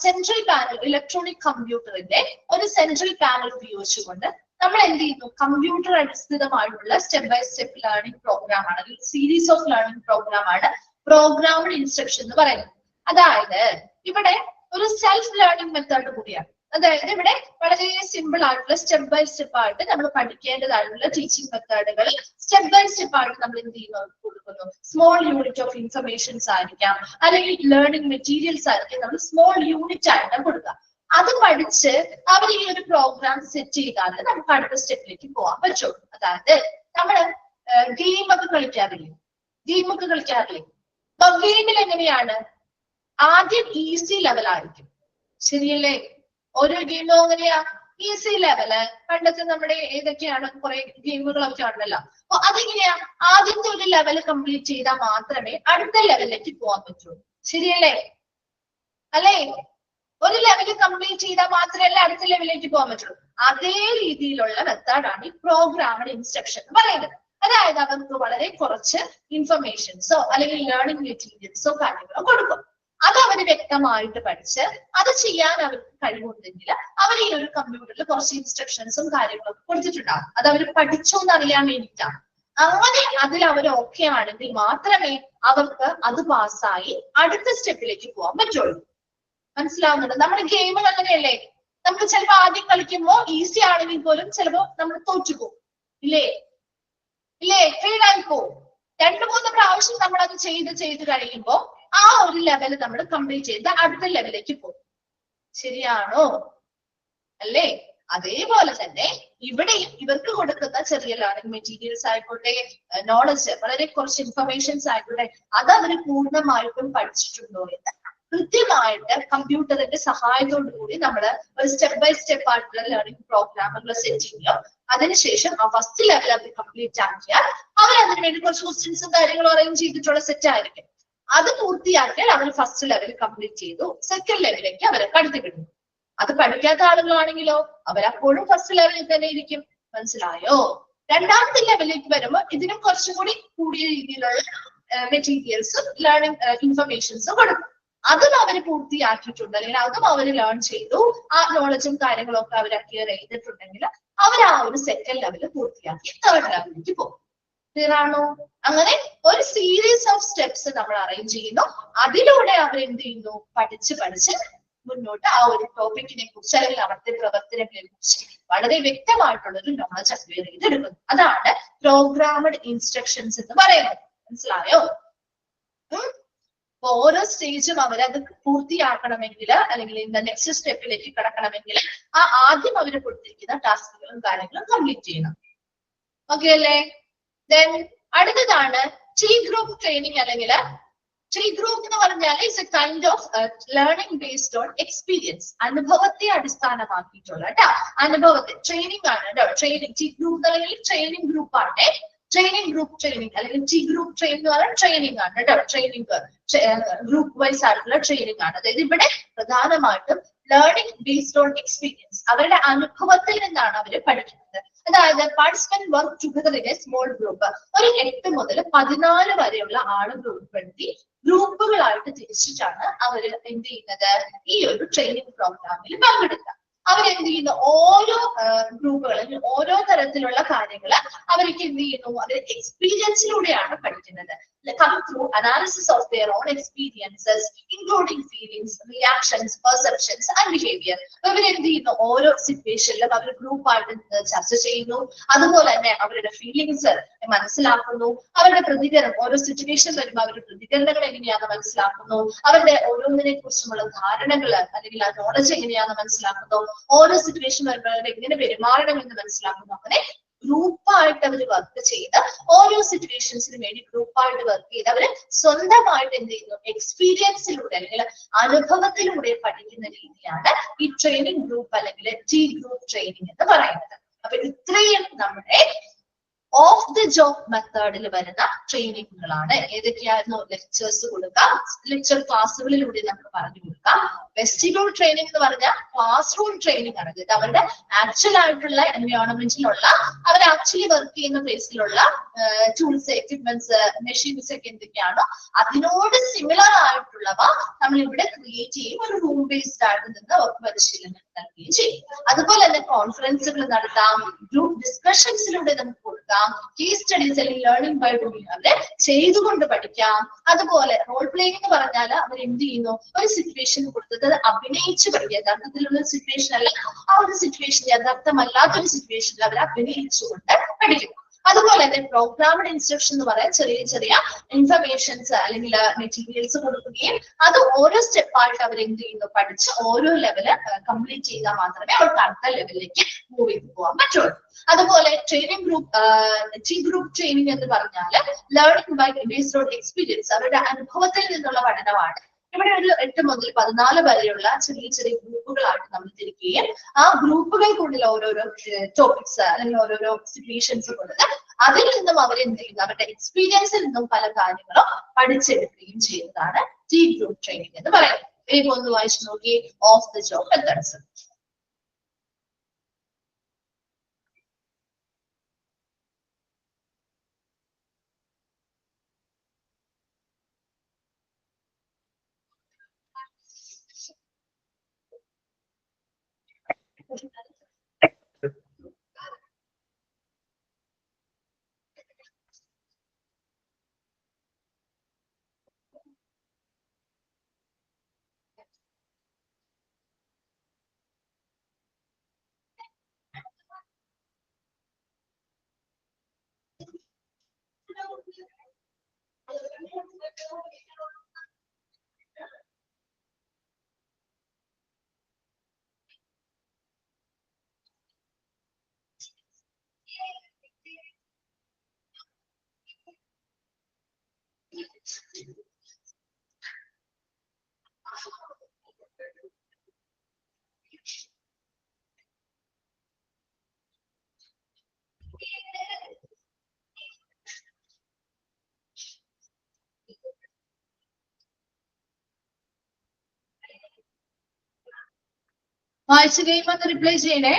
central panel, electronic കമ്പ്യൂട്ടറിന്റെ ഒരു സെൻട്രൽ പാനൽ ഉപയോഗിച്ചുകൊണ്ട് നമ്മൾ എന്ത് ചെയ്യുന്നു, കമ്പ്യൂട്ടർ അടിസ്ഥാനമായിട്ടുള്ള step by step learning program ആണ്, സീരീസ് ഓഫ് ലേണിംഗ് പ്രോഗ്രാം ആണ് പ്രോഗ്രാംഡ് ഇൻസ്ട്രക്ഷൻ എന്ന് പറയുന്നത്. അതായത് ഇവിടെ ഒരു സെൽഫ് ലേണിംഗ് മെത്തേഡ് കൂടിയാണ്. അതായത് ഇവിടെ വളരെ സിമ്പിൾ ആയിട്ടുള്ള സ്റ്റെപ്പ് ബൈ സ്റ്റെപ്പ് ആയിട്ട് നമ്മൾ പഠിക്കേണ്ടതായിട്ടുള്ള ടീച്ചിങ് മെത്തേഡുകൾ സ്റ്റെപ്പ് ബൈ സ്റ്റെപ്പ് ആയിട്ട് നമ്മൾ എന്ത് ചെയ്യുന്നു, കൊടുക്കുന്നു. സ്മോൾ യൂണിറ്റ് ഓഫ് ഇൻഫർമേഷൻസ് ആയിരിക്കാം, അല്ലെങ്കിൽ ലേണിംഗ് മെറ്റീരിയൽസ് ആയിരിക്കും, നമ്മൾ സ്മോൾ യൂണിറ്റ് ആയിട്ട് കൊടുക്കുക. അത് പഠിച്ച് അവർ ഈ ഒരു പ്രോഗ്രാം സെറ്റ് ചെയ്താൽ നമുക്ക് അടുത്ത സ്റ്റെപ്പിലേക്ക് പോകാൻ പറ്റുള്ളൂ. അതായത് നമ്മൾ ഗെയിമൊക്കെ കളിക്കാറില്ലേ, അപ്പൊ ഗെയിമിൽ എങ്ങനെയാണ്, ആദ്യം ഈസി ലെവൽ ആയിരിക്കും, ശരിയല്ലേ? ഓരോ ഗെയിമും എങ്ങനെയാ, ഈസി ലെവല്. പണ്ടത്തെ നമ്മുടെ ഏതൊക്കെയാണ് കുറെ ഗെയിമുകളൊക്കെ ഉണ്ടല്ലോ. അപ്പൊ അതെങ്ങനെയാ, ആദ്യത്തെ ഒരു ലെവൽ കംപ്ലീറ്റ് ചെയ്താൽ മാത്രമേ അടുത്ത ലെവലിലേക്ക് പോകാൻ പറ്റുള്ളൂ, ശരിയല്ലേ? അല്ലേ? ഒരു ലെവൽ കംപ്ലീറ്റ് ചെയ്താൽ മാത്രമല്ല അടുത്ത ലെവലിലേക്ക് പോകാൻ പറ്റുള്ളൂ. അതേ രീതിയിലുള്ള മെത്തേഡാണ് ഈ പ്രോഗ്രാമഡ് ഇൻസ്ട്രക്ഷൻ എന്ന് പറയുന്നത്. അതായത് അവർക്ക് വളരെ കുറച്ച് ഇൻഫർമേഷൻസോ അല്ലെങ്കിൽ ലേണിംഗ് മെറ്റീരിയൽസോ കാര്യങ്ങളോ കൊടുക്കും. അത് അവർ വ്യക്തമായിട്ട് പഠിച്ച് അത് ചെയ്യാൻ അവർക്ക് കഴിവുണ്ടെങ്കിൽ അവർ ഈ ഒരു കമ്പ്യൂട്ടറിൽ കുറച്ച് ഇൻസ്ട്രക്ഷൻസും കാര്യങ്ങളൊക്കെ കൊടുത്തിട്ടുണ്ടാകും. അത് അവർ പഠിച്ചോ എന്നറിയാൻ വേണ്ടിയിട്ടാണ്. അങ്ങനെ അതിൽ അവർ ഓക്കെ ആണെങ്കിൽ മാത്രമേ അവർക്ക് അത് പാസ്സായി അടുത്ത സ്റ്റെപ്പിലേക്ക് പോകാൻ പറ്റുള്ളൂ. മനസ്സിലാവുന്നുണ്ട്? നമ്മുടെ ഗെയിമുകൾ അങ്ങനെയല്ലേ, നമ്മൾ ചിലപ്പോൾ ആദ്യം കളിക്കുമ്പോൾ ഈസി ആണെങ്കിൽ പോലും ചിലപ്പോൾ നമ്മൾ തോറ്റുപോകും, ഇല്ലേ? ഫെയിൽ ആയിപ്പോവും. 2-3 പ്രാവശ്യം നമ്മൾ അത് ചെയ്ത് കഴിയുമ്പോൾ ആ ഒരു ലെവൽ നമ്മൾ കംപ്ലീറ്റ് ചെയ്ത് അടുത്ത ലെവലിലേക്ക് പോകും. ശരിയാണോ? അല്ലേ? അതേപോലെ തന്നെ ഇവിടെയും ഇവർക്ക് കൊടുക്കുന്ന ചെറിയ ലേണിംഗ് മെറ്റീരിയൽസ് ആയിക്കോട്ടെ, നോളജ്, വളരെ കുറച്ച് ഇൻഫർമേഷൻസ് ആയിക്കോട്ടെ, അത് അവർ പൂർണ്ണമായിട്ടും പഠിച്ചിട്ടുണ്ടോ എന്ന് കൃത്യമായിട്ട് കമ്പ്യൂട്ടറിന്റെ സഹായത്തോടു കൂടി നമ്മൾ ഒരു സ്റ്റെപ്പ് ബൈ സ്റ്റെപ്പ് ആയിട്ടുള്ള ലേണിംഗ് പ്രോഗ്രാമുകൾ സെറ്റ് ചെയ്യും. അതിനുശേഷം ആ ഫസ്റ്റ് ലെവൽ അവർ കംപ്ലീറ്റ് ആക്കിയാൽ അവർ അതിനു വേണ്ടി കുറച്ച് ക്വസ്റ്റ്യൻസും കാര്യങ്ങളും അറേഞ്ച് ചെയ്തിട്ടുള്ള സെറ്റ് ആയിരിക്കും. അത് പൂർത്തിയാക്കിയാൽ അവർ ഫസ്റ്റ് ലെവൽ കംപ്ലീറ്റ് ചെയ്തു, സെക്കൻഡ് ലെവലിലേക്ക് അവരെ കടത്തി വിടുന്നു. അത് പഠിക്കാത്ത ആളുകളാണെങ്കിലോ അവരപ്പോഴും ഫസ്റ്റ് ലെവലിൽ തന്നെ ഇരിക്കും. മനസ്സിലായോ? രണ്ടാമത്തെ ലെവലിലേക്ക് വരുമ്പോൾ ഇതിനും കുറച്ചും കൂടി കൂടിയ രീതിയിലുള്ള മെറ്റീരിയൽസും ലേണിംഗ് ഇൻഫർമേഷൻസും കൊടുക്കും. അതും അവർ പൂർത്തിയാക്കിയിട്ടുണ്ട്, അല്ലെങ്കിൽ അതും അവർ ലേൺ ചെയ്തു, ആ നോളജും കാര്യങ്ങളും ഒക്കെ അവർ അക്വയർ ചെയ്തിട്ടുണ്ടെങ്കിൽ അവർ ആ ഒരു സെക്കൻഡ് ലെവൽ പൂർത്തിയാക്കി തേർഡ് ലെവലിലേക്ക് പോകും. ക്ലിയർ ആണോ? അങ്ങനെ ഒരു സീരീസ് ഓഫ് സ്റ്റെപ്സ് നമ്മൾ അറേഞ്ച് ചെയ്യുന്നു. അതിലൂടെ അവർ എന്ത് ചെയ്യുന്നു, പഠിച്ച് മുന്നോട്ട് ആ ഒരു ടോപ്പിക്കിനെ കുറിച്ച് അല്ലെങ്കിൽ അവിടുത്തെ പ്രവർത്തനങ്ങളെ കുറിച്ച് വളരെ വ്യക്തമായിട്ടുള്ള ഒരു നോളജ് അക്വയർ ചെയ്തെടുക്കുന്നു. അതാണ് പ്രോഗ്രാമഡ് ഇൻസ്ട്രക്ഷൻസ് എന്ന് പറയുന്നത്. മനസ്സിലായോ? ഓരോ സ്റ്റേജും അവരത് പൂർത്തിയാക്കണമെങ്കിൽ അല്ലെങ്കിൽ ഇന്ന നെക്സ്റ്റ് സ്റ്റെപ്പിലേക്ക് കടക്കണമെങ്കിൽ ആ ആദ്യം അവർ കൊടുത്തിരിക്കുന്ന ടാസ്കുകളും കാര്യങ്ങളും കംപ്ലീറ്റ് ചെയ്യണം. ഓക്കെ അല്ലേ? ദെൻ അടുത്തതാണ് ടി ഗ്രൂപ്പ് ട്രെയിനിങ്. അല്ലെങ്കിൽ ടി ഗ്രൂപ്പ് എന്ന് പറഞ്ഞാൽ it's A kind of learning based on experience. അനുഭവത്തെ അടിസ്ഥാനമാക്കിയിട്ടുള്ള അനുഭവത്തെ ട്രെയിനിങ് ആണ് കേട്ടോ. ട്രെയിനിങ് ടി ഗ്രൂപ്പ് അല്ലെങ്കിൽ ട്രെയിനിങ് ഗ്രൂപ്പ് ആണ്. ട്രെയിനിങ് ഗ്രൂപ്പ് ട്രെയിനിങ് അല്ലെങ്കിൽ ടി ഗ്രൂപ്പ് ട്രെയിനിങ് എന്ന് പറഞ്ഞാൽ ട്രെയിനിങ് ആണ് കേട്ടോ. ട്രെയിനിങ് ഗ്രൂപ്പ് വൈസ് ആയിട്ടുള്ള ട്രെയിനിങ് ആണ്. അതായത് ഇവിടെ പ്രധാനമായിട്ടും ലേണിംഗ് ബേസ്ഡ് ഓൺ എക്സ്പീരിയൻസ്, അവരുടെ അനുഭവത്തിൽ നിന്നാണ് അവർ പഠിക്കുന്നത്. അതായത് participant work together in A small group. ഒരു 8 മുതൽ 14 വരെയുള്ള ആളുകൾ ഉൾപ്പെടുത്തി ഗ്രൂപ്പുകളായിട്ട് തിരിച്ചിട്ടാണ് അവർ എന്ത് ചെയ്യുന്നത്, ഈ ഒരു ട്രെയിനിങ് പ്രോഗ്രാമിൽ പങ്കെടുക്കുക. അവരെന്ത് ചെയ്യുന്നു, ഓരോ ഗ്രൂപ്പുകളിൽ ഓരോ തരത്തിലുള്ള കാര്യങ്ങൾ അവർക്ക് എന്ത് ചെയ്യുന്നു, അവർ എക്സ്പീരിയൻസിലൂടെയാണ് പഠിക്കുന്നത്. Come through analysis of their own experiences, including feelings, reactions, perceptions and behavior. അവരെന്ത് ചെയ്യുന്നു, ഓരോ സിറ്റുവേഷനിലും അവർ ഗ്രൂപ്പായിട്ട് ചർച്ച ചെയ്യുന്നു. അതുപോലെ തന്നെ അവരുടെ ഫീലിങ്സ് മനസ്സിലാക്കുന്നു. അവരുടെ പ്രതികരണം, ഓരോ സിറ്റുവേഷൻ വരുമ്പോൾ അവരുടെ പ്രതികരണങ്ങൾ എങ്ങനെയാണെന്ന് മനസ്സിലാക്കുന്നു. അവരുടെ ഓരോന്നിനെ കുറിച്ചുമുള്ള ധാരണകൾ അല്ലെങ്കിൽ ആ നോളജ് എങ്ങനെയാണെന്ന് മനസ്സിലാക്കുന്നു. ഓരോ സിറ്റുവേഷൻ വരുമ്പോൾ അവർ എങ്ങനെ പെരുമാറണമെന്ന് മനസ്സിലാക്കുന്നു. അങ്ങനെ ഗ്രൂപ്പായിട്ട് അവർ വർക്ക് ചെയ്ത് ഓരോ സിറ്റുവേഷൻസിനും വേണ്ടി ഗ്രൂപ്പായിട്ട് വർക്ക് ചെയ്ത് അവര് സ്വന്തമായിട്ട് എന്ത് ചെയ്യുന്നു, എക്സ്പീരിയൻസിലൂടെ അല്ലെങ്കിൽ അനുഭവത്തിലൂടെ പഠിക്കുന്ന രീതിയാണ് ഈ ട്രെയിനിങ് ഗ്രൂപ്പ് അല്ലെങ്കിൽ ടി ഗ്രൂപ്പ് ട്രെയിനിങ് എന്ന് പറയുന്നത്. അപ്പൊ ഇത്രയും നമ്മുടെ ഓഫ് ദി ജോബ് മെത്തേഡിൽ വരുന്ന ട്രെയിനിങ്ങുകളാണ്. ഏതൊക്കെയായിരുന്നു? ലെക്ചേഴ്സ് കൊടുക്കാം, ലെക്ചർ ക്ലാസ്സുകളിലൂടെ നമുക്ക് പറഞ്ഞു കൊടുക്കാം. വെസ്റ്റിബ്യൂൾ ട്രെയിനിങ് എന്ന് പറഞ്ഞാൽ ക്ലാസ് റൂം ട്രെയിനിങ് ആണ്. ഇത് അവരുടെ ആക്ച്വൽ ആയിട്ടുള്ള എൻവയോൺമെന്റിലുള്ള അവർ ആക്ച്വലി വർക്ക് ചെയ്യുന്ന പ്ലേസിലുള്ള ടൂൾസ്, എക്യുപ്മെന്റ്സ്, മെഷീൻസ് ഒക്കെ എന്തൊക്കെയാണോ അതിനോട് സിമിലർ ആയിട്ടുള്ളവ നമ്മൾ ഇവിടെ ക്രിയേറ്റ് ചെയ്യും. ഒരു റൂം ബേസ്ഡ് ആയിട്ട് നിന്ന് അവർക്ക് പരിശീലനം നൽകുകയും ചെയ്യും. അതുപോലെ തന്നെ കോൺഫറൻസുകൾ നടത്താം, ഗ്രൂപ്പ് ഡിസ്കഷൻസിലൂടെ നമുക്ക് കൊടുക്കാം, കേസ് സ്റ്റഡീസ് അല്ലെങ്കിൽ ലേണിംഗ് ബൈ ഡൂയിങ് അവരെ ചെയ്തുകൊണ്ട് പഠിക്കാം. അതുപോലെ റോൾ പ്ലേയിങ് എന്ന് പറഞ്ഞാൽ അവർ എന്ത് ചെയ്യുന്നു, ഒരു സിറ്റുവേഷൻ കൊടുത്തത് അഭിനയിച്ച് പഠിക്കുക. യഥാർത്ഥത്തിലുള്ള സിറ്റുവേഷൻ അല്ല, ആ ഒരു സിറ്റുവേഷൻ യഥാർത്ഥമല്ലാത്തൊരു സിറ്റുവേഷനിൽ അവർ അഭിനയിച്ചുകൊണ്ട് പഠിക്കും. അതുപോലെ തന്നെ പ്രോഗ്രാമഡ് ഇൻസ്ട്രക്ഷൻ എന്ന് പറയാൻ ചെറിയ ചെറിയ ഇൻഫർമേഷൻസ് അല്ലെങ്കിൽ മെറ്റീരിയൽസ് കൊടുക്കുകയും അത് ഓരോ സ്റ്റെപ്പായിട്ട് അവർ എന്ത് ചെയ്യുന്നു, പഠിച്ച് ഓരോ ലെവല് കംപ്ലീറ്റ് ചെയ്താൽ മാത്രമേ അവർക്ക് അടുത്ത ലെവലിലേക്ക് മൂവ് ചെയ്ത് പോകാൻ പറ്റുള്ളൂ. അതുപോലെ ട്രെയിനിങ് ഗ്രൂപ്പ് ട്രെയിനിങ് എന്ന് പറഞ്ഞാൽ learning by based on experience, അവരുടെ അനുഭവത്തിൽ നിന്നുള്ള പഠനമാണ്. ഇവിടെ ഒരു 8 മുതൽ 14 വരെയുള്ള ചെറിയ ചെറിയ ഗ്രൂപ്പുകളായിട്ട് നമ്മൾ തിരിക്കുകയും ആ ഗ്രൂപ്പുകൾക്കുള്ളിൽ ഓരോരോ ടോപ്പിക്സ് അല്ലെങ്കിൽ ഓരോരോ സിറ്റുവേഷൻസ് കൊടുത്ത് അതിൽ നിന്നും അവരെന്ത് ചെയ്യുന്നു, അവരുടെ എക്സ്പീരിയൻസിൽ നിന്നും പല കാര്യങ്ങളും പഠിച്ചെടുക്കുകയും ചെയ്യുന്നതാണ് ടീം ഗ്രൂപ്പ് ട്രെയിനിങ് എന്ന് പറയുന്നത്. വേഗം ഒന്ന് വായിച്ചു നോക്കി ഓഫ് ദ ജോബ് മെത്തേഡ്സ്. വായിച്ചു കഴിയുമ്പോൾ ഒന്ന് റിപ്ലൈ ചെയ്യണേ.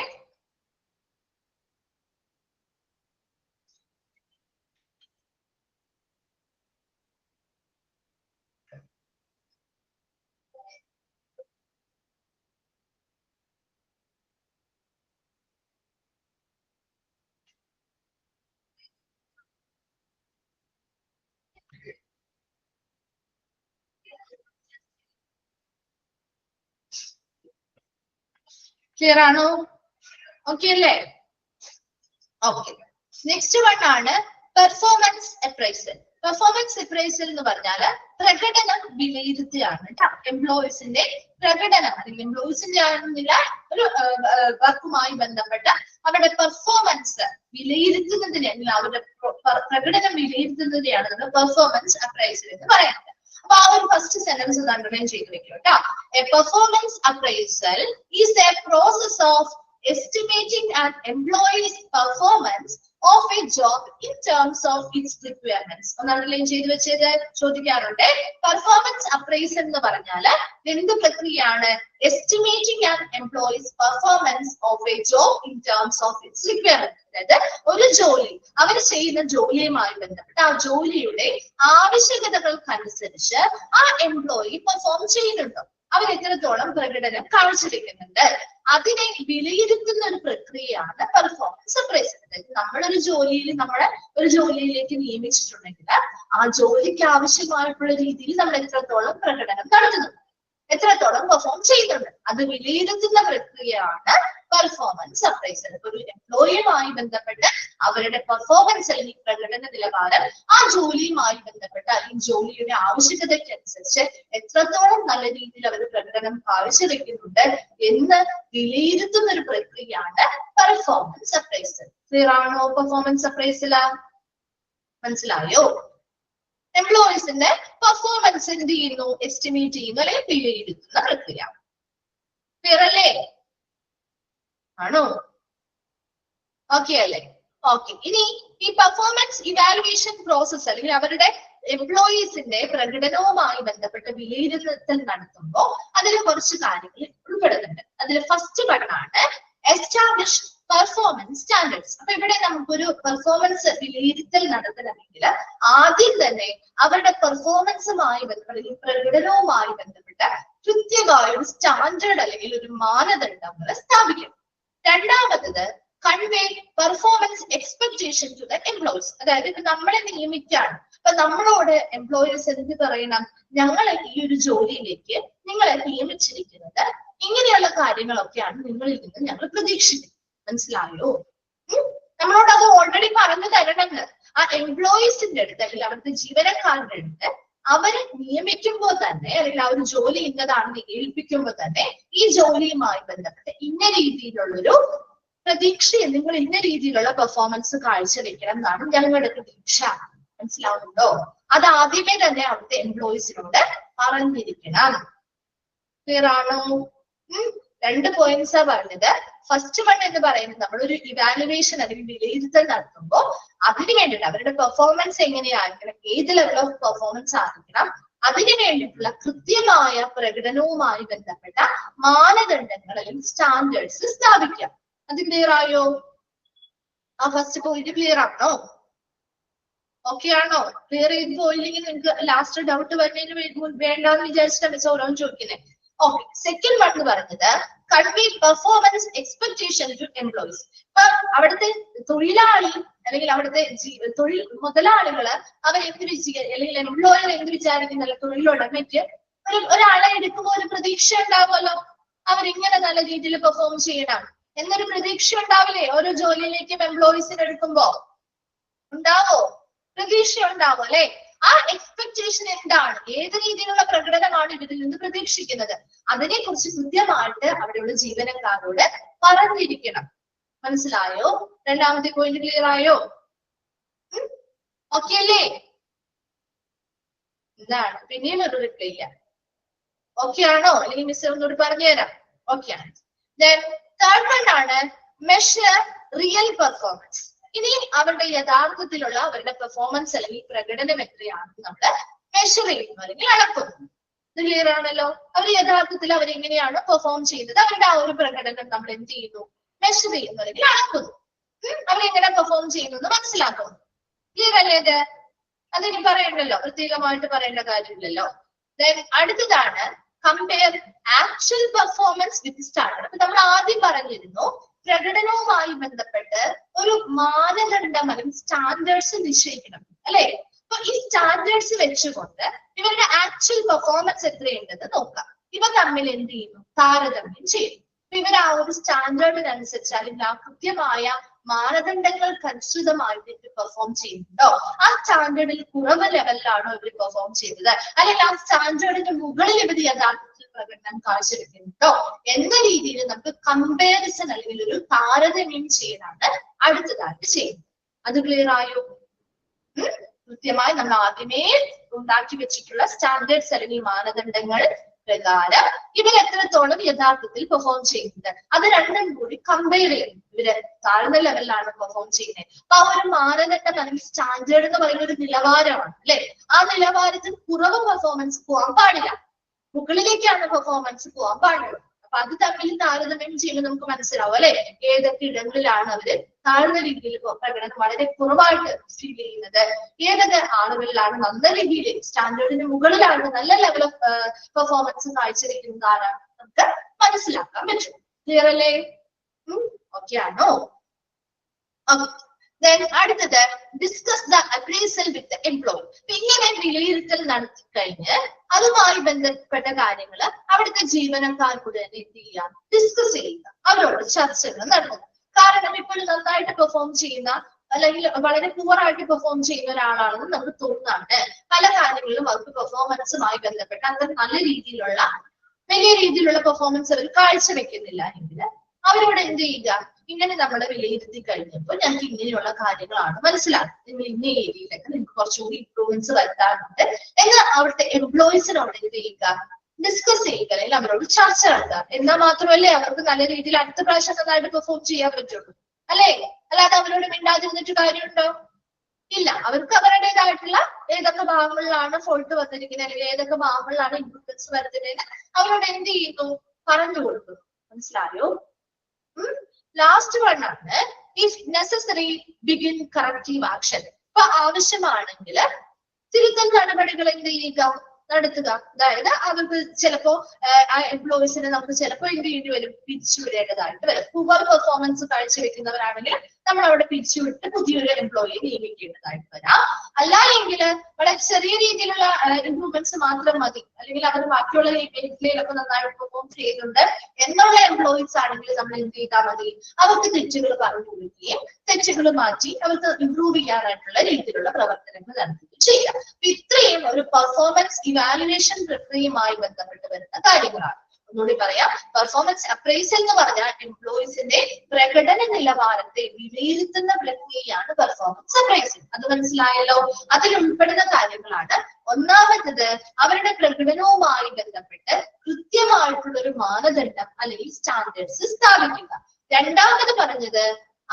ക്ലിയർ ആണോ? ഓക്കെ അല്ലേ? ഓക്കെ, നെക്സ്റ്റ് വൺ ആണ് പെർഫോമൻസ് അപ്രൈസൽ. പെർഫോമൻസ് അപ്രൈസൽ എന്ന് പറഞ്ഞാല് പ്രകടനം വിലയിരുത്തുകയാണ് കേട്ടോ. എംപ്ലോയീസിന്റെ പ്രകടനം, അല്ലെങ്കിൽ എംപ്ലോയീസിന്റെ ആണെന്നില്ല, ഒരു വർക്കുമായി ബന്ധപ്പെട്ട അവരുടെ പെർഫോമൻസ് വിലയിരുത്തുന്നതിനെ അല്ലെങ്കിൽ അവരുടെ പ്രകടനം വിലയിരുത്തുന്നതിനെയാണ് നമ്മൾ പെർഫോമൻസ് അപ്രൈസൽ എന്ന് പറയുന്നത്. അപ്പൊ ആ ഒരു ഫസ്റ്റ് സെന്റൻസ് അണ്ടർലൈൻ ചെയ്ത് വെക്കും കേട്ടോ. A performance appraisal is A process of estimating an employee's performance of a job in terms of its requirements. ഒന്ന് അണ്ടർലൈൻ ചെയ്ത് വെച്ചത് ചോദിക്കാറുണ്ട്. പെർഫോമൻസ് അപ്രൈസൽ എന്ന് പറഞ്ഞാൽ എന്ത് പ്രക്രിയയാണ്? Estimating an employees performance of A job in terms of its requirement. അതായത് ഒരു ജോലി, അവർ ചെയ്യുന്ന ജോലിയുമായി ബന്ധപ്പെട്ട് ആ ജോലിയുടെ ആവശ്യകതകൾക്കനുസരിച്ച് ആ എംപ്ലോയി പെർഫോം ചെയ്യുന്നുണ്ടോ, അവർ എത്രത്തോളം പ്രകടനം കാഴ്ചവെക്കുന്നുണ്ട്, അതിനെ വിലയിരുത്തുന്ന ഒരു പ്രക്രിയയാണ് പെർഫോമൻസ് അപ്രൈസൽ. നമ്മളൊരു ജോലിയിൽ ഒരു ജോലിയിലേക്ക് നിയമിച്ചിട്ടുണ്ടെങ്കിൽ ആ ജോലിക്ക് ആവശ്യമായിട്ടുള്ള രീതിയിൽ നമ്മൾ എത്രത്തോളം പ്രകടനം നടത്തുന്നുണ്ട്, എത്രത്തോളം പെർഫോം ചെയ്യുന്നുണ്ട്, അത് വിലയിരുത്തുന്ന പ്രക്രിയയാണ് പെർഫോമൻസ് അപ്രൈസൽ. ഒരു എംപ്ലോയിയുമായി ബന്ധപ്പെട്ട് അവരുടെ പെർഫോമൻസ് അല്ലെങ്കിൽ പ്രകടന നിലവാരം ആ ജോലിയുമായി ബന്ധപ്പെട്ട് അല്ലെങ്കിൽ ജോലിയുടെ ആവശ്യകതയ്ക്കനുസരിച്ച് എത്രത്തോളം നല്ല രീതിയിൽ അവർ പ്രകടനം കാഴ്ചവെക്കുന്നുണ്ട് എന്ന് വിലയിരുത്തുന്ന ഒരു പ്രക്രിയയാണ് പെർഫോമൻസ് അപ്രൈസൽ. ക്ലിയർ ആണോ? പെർഫോമൻസ് അപ്രൈസൽ മനസ്സിലായോ? എംപ്ലോയീസിന്റെ പെർഫോമൻസ് എന്ത് ചെയ്യുന്നു? എസ്റ്റിമേറ്റ് ചെയ്യുന്നു അല്ലെങ്കിൽ വിലയിരുത്തുന്ന പ്രക്രിയ. ക്ലിയർ അല്ലേ? ആണോ? ഓക്കെ അല്ലേ? ഓക്കെ, ഇനി ഈ പെർഫോമൻസ് ഇവാലുവേഷൻ പ്രോസസ് അല്ലെങ്കിൽ അവരുടെ എംപ്ലോയീസിന്റെ പ്രകടനവുമായി ബന്ധപ്പെട്ട് വിലയിരുത്തൽ നടത്തുമ്പോൾ അതിൽ കുറച്ച് കാര്യങ്ങൾ ഉൾപ്പെടുന്നുണ്ട്. അതിൽ ഫസ്റ്റ് വണ്ണാണ് എസ്റ്റാബ്ലിഷ് പെർഫോമൻസ് സ്റ്റാൻഡേർഡ്സ്. അപ്പൊ ഇവിടെ നമുക്കൊരു പെർഫോമൻസ് വിലയിരുത്തൽ നടത്തണമെങ്കിൽ ആദ്യം തന്നെ അവരുടെ പെർഫോമൻസുമായി ബന്ധപ്പെട്ട് പ്രകടനവുമായി ബന്ധപ്പെട്ട കൃത്യമായ ഒരു സ്റ്റാൻഡേർഡ് അല്ലെങ്കിൽ ഒരു മാനദണ്ഡങ്ങൾ സ്ഥാപിക്കും. രണ്ടാമത്തത് convey performance expectation to the employees. അതായത് ഇപ്പൊ നമ്മളെ നിയമിക്കാണ്, അപ്പൊ നമ്മളോട് എംപ്ലോയേഴ്സ് എന്ത് പറയണം, ഞങ്ങളെ ഈ ഒരു ജോലിയിലേക്ക് നിങ്ങളെ നിയമിച്ചിരിക്കുന്നത് ഇങ്ങനെയുള്ള കാര്യങ്ങളൊക്കെയാണ് നിങ്ങളിൽ നിന്ന് ഞങ്ങൾ പ്രതീക്ഷിക്കുന്നത്. മനസ്സിലായോ? നമ്മളോട് അത് ഓൾറെഡി പറഞ്ഞു തരണമെന്ന് ആ എംപ്ലോയീസിന്റെ അടുത്ത് അല്ലെങ്കിൽ അവിടുത്തെ ജീവനക്കാരുടെ അടുത്ത് അവരെ നിയമിക്കുമ്പോൾ തന്നെ അല്ലെങ്കിൽ ആ ഒരു ജോലി ഇന്നതാണെന്ന് ഏൽപ്പിക്കുമ്പോൾ തന്നെ ഈ ജോലിയുമായി ബന്ധപ്പെട്ട് ഇന്ന രീതിയിലുള്ളൊരു പ്രതീക്ഷ, നിങ്ങൾ ഇന്ന രീതിയിലുള്ള പെർഫോമൻസ് കാഴ്ചവെക്കണം എന്നാണ് ഞങ്ങളുടെ പ്രതീക്ഷ. മനസ്സിലാവുന്നുണ്ടോ? അത് ആദ്യമേ തന്നെ അവിടുത്തെ എംപ്ലോയീസിനോട് പറഞ്ഞിരിക്കണം. ക്ലിയർ ആണോ? 2 പോയിന്റ്സാ പറഞ്ഞത്. ഫസ്റ്റ് വൺ എന്ന് പറയുന്നത് നമ്മളൊരു ഇവാലുവേഷൻ അല്ലെങ്കിൽ വിലയിരുത്തൽ നടത്തുമ്പോൾ അതിന് വേണ്ടിയിട്ട് അവരുടെ പെർഫോമൻസ് എങ്ങനെയായിരിക്കണം, ഏത് ലെവൽ ഓഫ് പെർഫോമൻസ് ആയിരിക്കണം, അതിന് വേണ്ടിയിട്ടുള്ള കൃത്യമായ പ്രകടനവുമായി ബന്ധപ്പെട്ട മാനദണ്ഡങ്ങൾ അല്ലെങ്കിൽ സ്റ്റാൻഡേർഡ്സ് സ്ഥാപിക്കാം. അത് ക്ലിയർ ആയോ? ആ ഫസ്റ്റ് പോയിന്റ് ക്ലിയർ ആണോ? ഓക്കെ ആണോ? ക്ലിയർ ചെയ്ത് പോയില്ലെങ്കിൽ നിങ്ങൾക്ക് ലാസ്റ്റ് ഡൗട്ട് വരുന്നതിന് വേണ്ടെന്ന് വിചാരിച്ചിട്ടാണ് മിസ് ഓരോന്ന് ചോദിക്കുന്നത്. ഓക്കെ. സെക്കൻഡ് വൺ എന്ന് പറയുന്നത് convey performance expectation to employees. ഇപ്പൊ അവിടുത്തെ തൊഴിലാളി അല്ലെങ്കിൽ അവിടുത്തെ തൊഴിൽ മുതലാളികള് അവരെന്ത് അല്ലെങ്കിൽ എംപ്ലോയർ എന്ത് വിചാരിക്കുന്നല്ല, തൊഴിലുടമയ്ക്ക് ഒരാളെ എടുക്കുമ്പോൾ ഒരു പ്രതീക്ഷ ഉണ്ടാവുമല്ലോ, അവരിങ്ങനെ നല്ല രീതിയിൽ പെർഫോം ചെയ്യണം എന്നൊരു പ്രതീക്ഷ ഉണ്ടാവില്ലേ? ഓരോ ജോലിയിലേക്കും എംപ്ലോയീസിനെ എടുക്കുമ്പോ ഉണ്ടാവോ? പ്രതീക്ഷ ഉണ്ടാവും അല്ലെ? ആ എക്സ്പെക്ടേഷൻ എന്താണ്, ഏത് രീതിയിലുള്ള പ്രകടനമാണ് ഇതിൽ നിന്ന് പ്രതീക്ഷിക്കുന്നത്, അതിനെ കുറിച്ച് കൃത്യമായിട്ട് അവിടെയുള്ള ജീവനക്കാരോട് പറഞ്ഞിരിക്കണം. മനസ്സിലായോ? രണ്ടാമത്തെ പോയിന്റ് ക്ലിയർ ആയോ? ഓക്കെ അല്ലേ? എന്താണ് പിന്നെയും ഒരു റിപ്ലൈ ഇല്ല. ഓക്കെ ആണോ? അല്ലെങ്കിൽ മിസ് ഒന്നുകൂടി പറഞ്ഞുതരാം. ഓക്കെ ആണ്. തേർഡ് വൺ ആണ് മെഷർ റിയൽ പെർഫോമൻസ്. ഇനി അവരുടെ യഥാർത്ഥത്തിലുള്ള അവരുടെ പെർഫോമൻസ് അല്ലെങ്കിൽ പ്രകടനം എത്രയാണെന്ന് നമ്മൾ മെഷർ ചെയ്യുന്നു അല്ലെങ്കിൽ അളക്കുന്നു. ഇത് ക്ലിയർ ആണല്ലോ? അവർ യഥാർത്ഥത്തിൽ അവരെങ്ങനെയാണ് പെർഫോം ചെയ്യുന്നത്, അവരുടെ ആ ഒരു പ്രകടനം നമ്മൾ എന്ത് ചെയ്യുന്നു, മെഷർ ചെയ്യുന്നു അല്ലെങ്കിൽ അളക്കുന്നു. അവരെങ്ങനെ പെർഫോം ചെയ്യുന്നു എന്ന് മനസ്സിലാക്കുന്നു. ക്ലിയർ അല്ലേ? ഇത് അതിനി പറയണ്ടല്ലോ, പ്രത്യേകമായിട്ട് പറയേണ്ട കാര്യമില്ലല്ലോ. അടുത്തതാണ് compare actual performance with standard. അപ്പൊ നമ്മൾ ആദ്യം പറഞ്ഞിരുന്നു പ്രകടനവുമായി ബന്ധപ്പെട്ട് ഒരു മാനദണ്ഡം അല്ലെങ്കിൽ സ്റ്റാൻഡേർഡ്സ് നിശ്ചയിക്കണം അല്ലെ? അപ്പൊ ഈ സ്റ്റാൻഡേർഡ്സ് വെച്ചുകൊണ്ട് ഇവരുടെ ആക്ച്വൽ പെർഫോമൻസ് എത്രയുണ്ടെന്ന് നോക്കാം. ഇവ തമ്മിൽ എന്ത് ചെയ്യുന്നു, താരതമ്യം ചെയ്യും. അപ്പൊ ഇവർ ആ ഒരു സ്റ്റാൻഡേർഡിനനുസരിച്ച് അല്ലെങ്കിൽ ആ കൃത്യമായ മാനദണ്ഡങ്ങൾക്ക് അനുസൃതമായിട്ട് ഇവർ പെർഫോം ചെയ്യുന്നുണ്ടോ, ആ സ്റ്റാൻഡേർഡിൽ കുറവ് ലെവലിലാണോ ഇവർ പെർഫോം ചെയ്തത്, അല്ലെങ്കിൽ ആ സ്റ്റാൻഡേർഡിന് മുകളിൽ ഇവർ യഥാർത്ഥത്തിൽ പ്രകടനം കാഴ്ചവെക്കുന്നുണ്ടോ എന്ന രീതിയിൽ നമുക്ക് കമ്പാരിസൺ അല്ലെങ്കിൽ ഒരു താരതമ്യം ചെയ്യാനാണ് അടുത്തതായിട്ട് ചെയ്യുന്നത്. അത് ക്ലിയർ ആയോ? കൃത്യമായി നമ്മൾ ആദ്യമേ ഉണ്ടാക്കി വെച്ചിട്ടുള്ള സ്റ്റാൻഡേർഡ്സ് അല്ലെങ്കിൽ മാനദണ്ഡങ്ങൾ പ്രകാരം ഇവർ എത്രത്തോളം യഥാർത്ഥത്തിൽ പെർഫോം ചെയ്യുന്നത്, അത് രണ്ടും കൂടി കമ്പയർ ചെയ്യും. ഇവര് താഴ്ന്ന ലെവലിലാണ് പെർഫോം ചെയ്യുന്നത്. അപ്പൊ ആ ഒരു മാനദണ്ഡം അല്ലെങ്കിൽ സ്റ്റാൻഡേർഡ് എന്ന് പറയുന്ന ഒരു നിലവാരമാണ് അല്ലെ? ആ നിലവാരത്തിൽ കുറവ് പെർഫോമൻസ് പോകാൻ പാടില്ല, മുകളിലേക്കാണ് പെർഫോമൻസ് പോകാൻ പാടുള്ളൂ. അപ്പൊ അത് തമ്മിൽ താരതമ്യം ചെയ്യുമ്പോൾ നമുക്ക് മനസ്സിലാവും അല്ലെ, ഏതൊക്കെ ഇടങ്ങളിലാണ് അവര് താഴ്ന്ന രീതിയിൽ പ്രകടനം വളരെ കുറവായിട്ട് ഫീൽ ചെയ്യുന്നത്, ഏതൊക്കെ ആളുകളിലാണ് നല്ല രീതിയിൽ സ്റ്റാൻഡേർഡിന് മുകളിലാണ് നല്ല ലെവൽ ഓഫ് പെർഫോമൻസ് കാഴ്ചവെക്കുന്നത് ആരാണ് നമുക്ക് മനസ്സിലാക്കാൻ പറ്റും. ക്ലിയർ അല്ലേ? ഓക്കെ ആണോ? അടുത്തത് discuss the appraisal with the employee. ഇങ്ങനെ വിലയിരുത്തൽ നടത്തി കഴിഞ്ഞ് അതുമായി ബന്ധപ്പെട്ട കാര്യങ്ങൾ അവിടുത്തെ ജീവനക്കാർക്കൂടെ തന്നെ എന്ത് ചെയ്യാം, ഡിസ്കസ് ചെയ്യുക, അവരോട് ചർച്ചകൾ നടത്തുക. കാരണം ഇപ്പോൾ നന്നായിട്ട് പെർഫോം ചെയ്യുന്ന അല്ലെങ്കിൽ വളരെ പുവറായിട്ട് പെർഫോം ചെയ്യുന്ന ഒരാളാണെന്ന് നമുക്ക് തോന്നുന്നുണ്ട്. പല കാര്യങ്ങളിലും അവർക്ക് പെർഫോമൻസുമായി ബന്ധപ്പെട്ട് അത്ര നല്ല രീതിയിലുള്ള വലിയ രീതിയിലുള്ള പെർഫോമൻസ് അവർ കാഴ്ചവെക്കുന്നില്ല എങ്കിൽ അവരോട് എന്ത് ചെയ്യുക, ഇങ്ങനെ നമ്മളെ വിലയിരുത്തി കഴിഞ്ഞപ്പോൾ ഞങ്ങൾക്ക് ഇങ്ങനെയുള്ള കാര്യങ്ങളാണ് മനസ്സിലാക്കുന്നത്, നിങ്ങൾ ഇന്ന ഏരിയയിലൊക്കെ നിങ്ങൾക്ക് കുറച്ചുകൂടി ഇംപ്രൂവ്മെന്റ്സ് വരുത്താറുണ്ട് എന്ന് അവിടുത്തെ എംപ്ലോയീസിനോട് എന്ത് ചെയ്യുക, ഡിസ്കസ് ചെയ്യുക അല്ലെങ്കിൽ അവരോട് ചർച്ച നടത്തുക. എന്നാൽ മാത്രമല്ലേ അവർക്ക് നല്ല രീതിയിൽ അടുത്ത പ്രാവശ്യം നന്നായിട്ട് പെർഫോം ചെയ്യാൻ പറ്റുള്ളൂ അല്ലേ? അല്ലാതെ അവരോട് മിണ്ടാതിരുന്നിട്ട് കാര്യമുണ്ടോ? ഇല്ല, അവർക്ക് അവരുടേതായിട്ടുള്ള ഏതൊക്കെ ഭാഗങ്ങളിലാണ് ഫോൾട്ട് വന്നിരിക്കുന്നത് അല്ലെങ്കിൽ ഏതൊക്കെ ഭാഗങ്ങളിലാണ് ഇംപ്രൂവ്മെന്റ്സ് വരുന്നത് അവരോട് എന്ത് ചെയ്യുന്നു, പറഞ്ഞു കൊടുക്കുന്നു. മനസ്സിലായോ? ലാസ്റ്റ് വൺ ആണ് if necessary begin corrective action. ഇപ്പൊ ആവശ്യമാണെങ്കിൽ തിരുത്തൽ നടപടികൾ എന്ത് ചെയ്യുക, നടത്തുക. അതായത് അവർക്ക് ചിലപ്പോ ആ എംപ്ലോയീസിനെ നമുക്ക് ചിലപ്പോൾ എന്ത് ചെയ്യേണ്ടി വരും, പിരിച്ചുവിടേണ്ടതായിട്ട് വരും. പുവർ പെർഫോമൻസ് കാഴ്ചവെക്കുന്നവരാണെങ്കിൽ നമ്മൾ അവിടെ പിരിച്ചുവിട്ട് പുതിയൊരു എംപ്ലോയിയെ നിയമിക്കേണ്ടതായിട്ട് വരാം. അല്ല എങ്കിൽ വളരെ ചെറിയ രീതിയിലുള്ള ഇംപ്രൂവ്മെന്റ്സ് മാത്രം മതി, അല്ലെങ്കിൽ അവർ ബാക്കിയുള്ള മേഖലയിലൊക്കെ നന്നായിട്ട് പെർഫോം ചെയ്യുന്നുണ്ട് എന്നുള്ള എംപ്ലോയീസ് ആണെങ്കിൽ നമ്മൾ എന്ത് ചെയ്താൽ മതി, അവർക്ക് തെറ്റുകൾ പറഞ്ഞു കൊടുക്കുകയും തെറ്റുകൾ മാറ്റി അവർക്ക് ഇംപ്രൂവ് ചെയ്യാനായിട്ടുള്ള രീതിയിലുള്ള പ്രവർത്തനങ്ങൾ നടത്തുകയും ചെയ്യാം. ഇത്രയും ഒരു പെർഫോമൻസ് ഇവാലുവേഷൻ പ്രക്രിയയുമായി ബന്ധപ്പെട്ട് വരുന്ന കാര്യങ്ങളാണ്. ഒന്നുകൂടി പറയാം, പെർഫോമൻസ് അപ്രൈസൽ എന്ന് പറഞ്ഞാൽ എംപ്ലോയീസിന്റെ പ്രകടന നിലവാരത്തെ വിലയിരുത്തുന്ന പ്രക്രിയയാണ് പെർഫോമൻസ് അപ്രൈസൽ. അത് മനസ്സിലായല്ലോ? അതിൽ ഉൾപ്പെടുന്ന കാര്യങ്ങളാണ്. ഒന്നാമത്തത് അവരുടെ പ്രകടനവുമായി ബന്ധപ്പെട്ട് കൃത്യമായിട്ടുള്ള ഒരു മാനദണ്ഡം അല്ലെങ്കിൽ സ്റ്റാൻഡേർഡ്സ് സ്ഥാപിക്കുക. രണ്ടാമത് പറഞ്ഞത്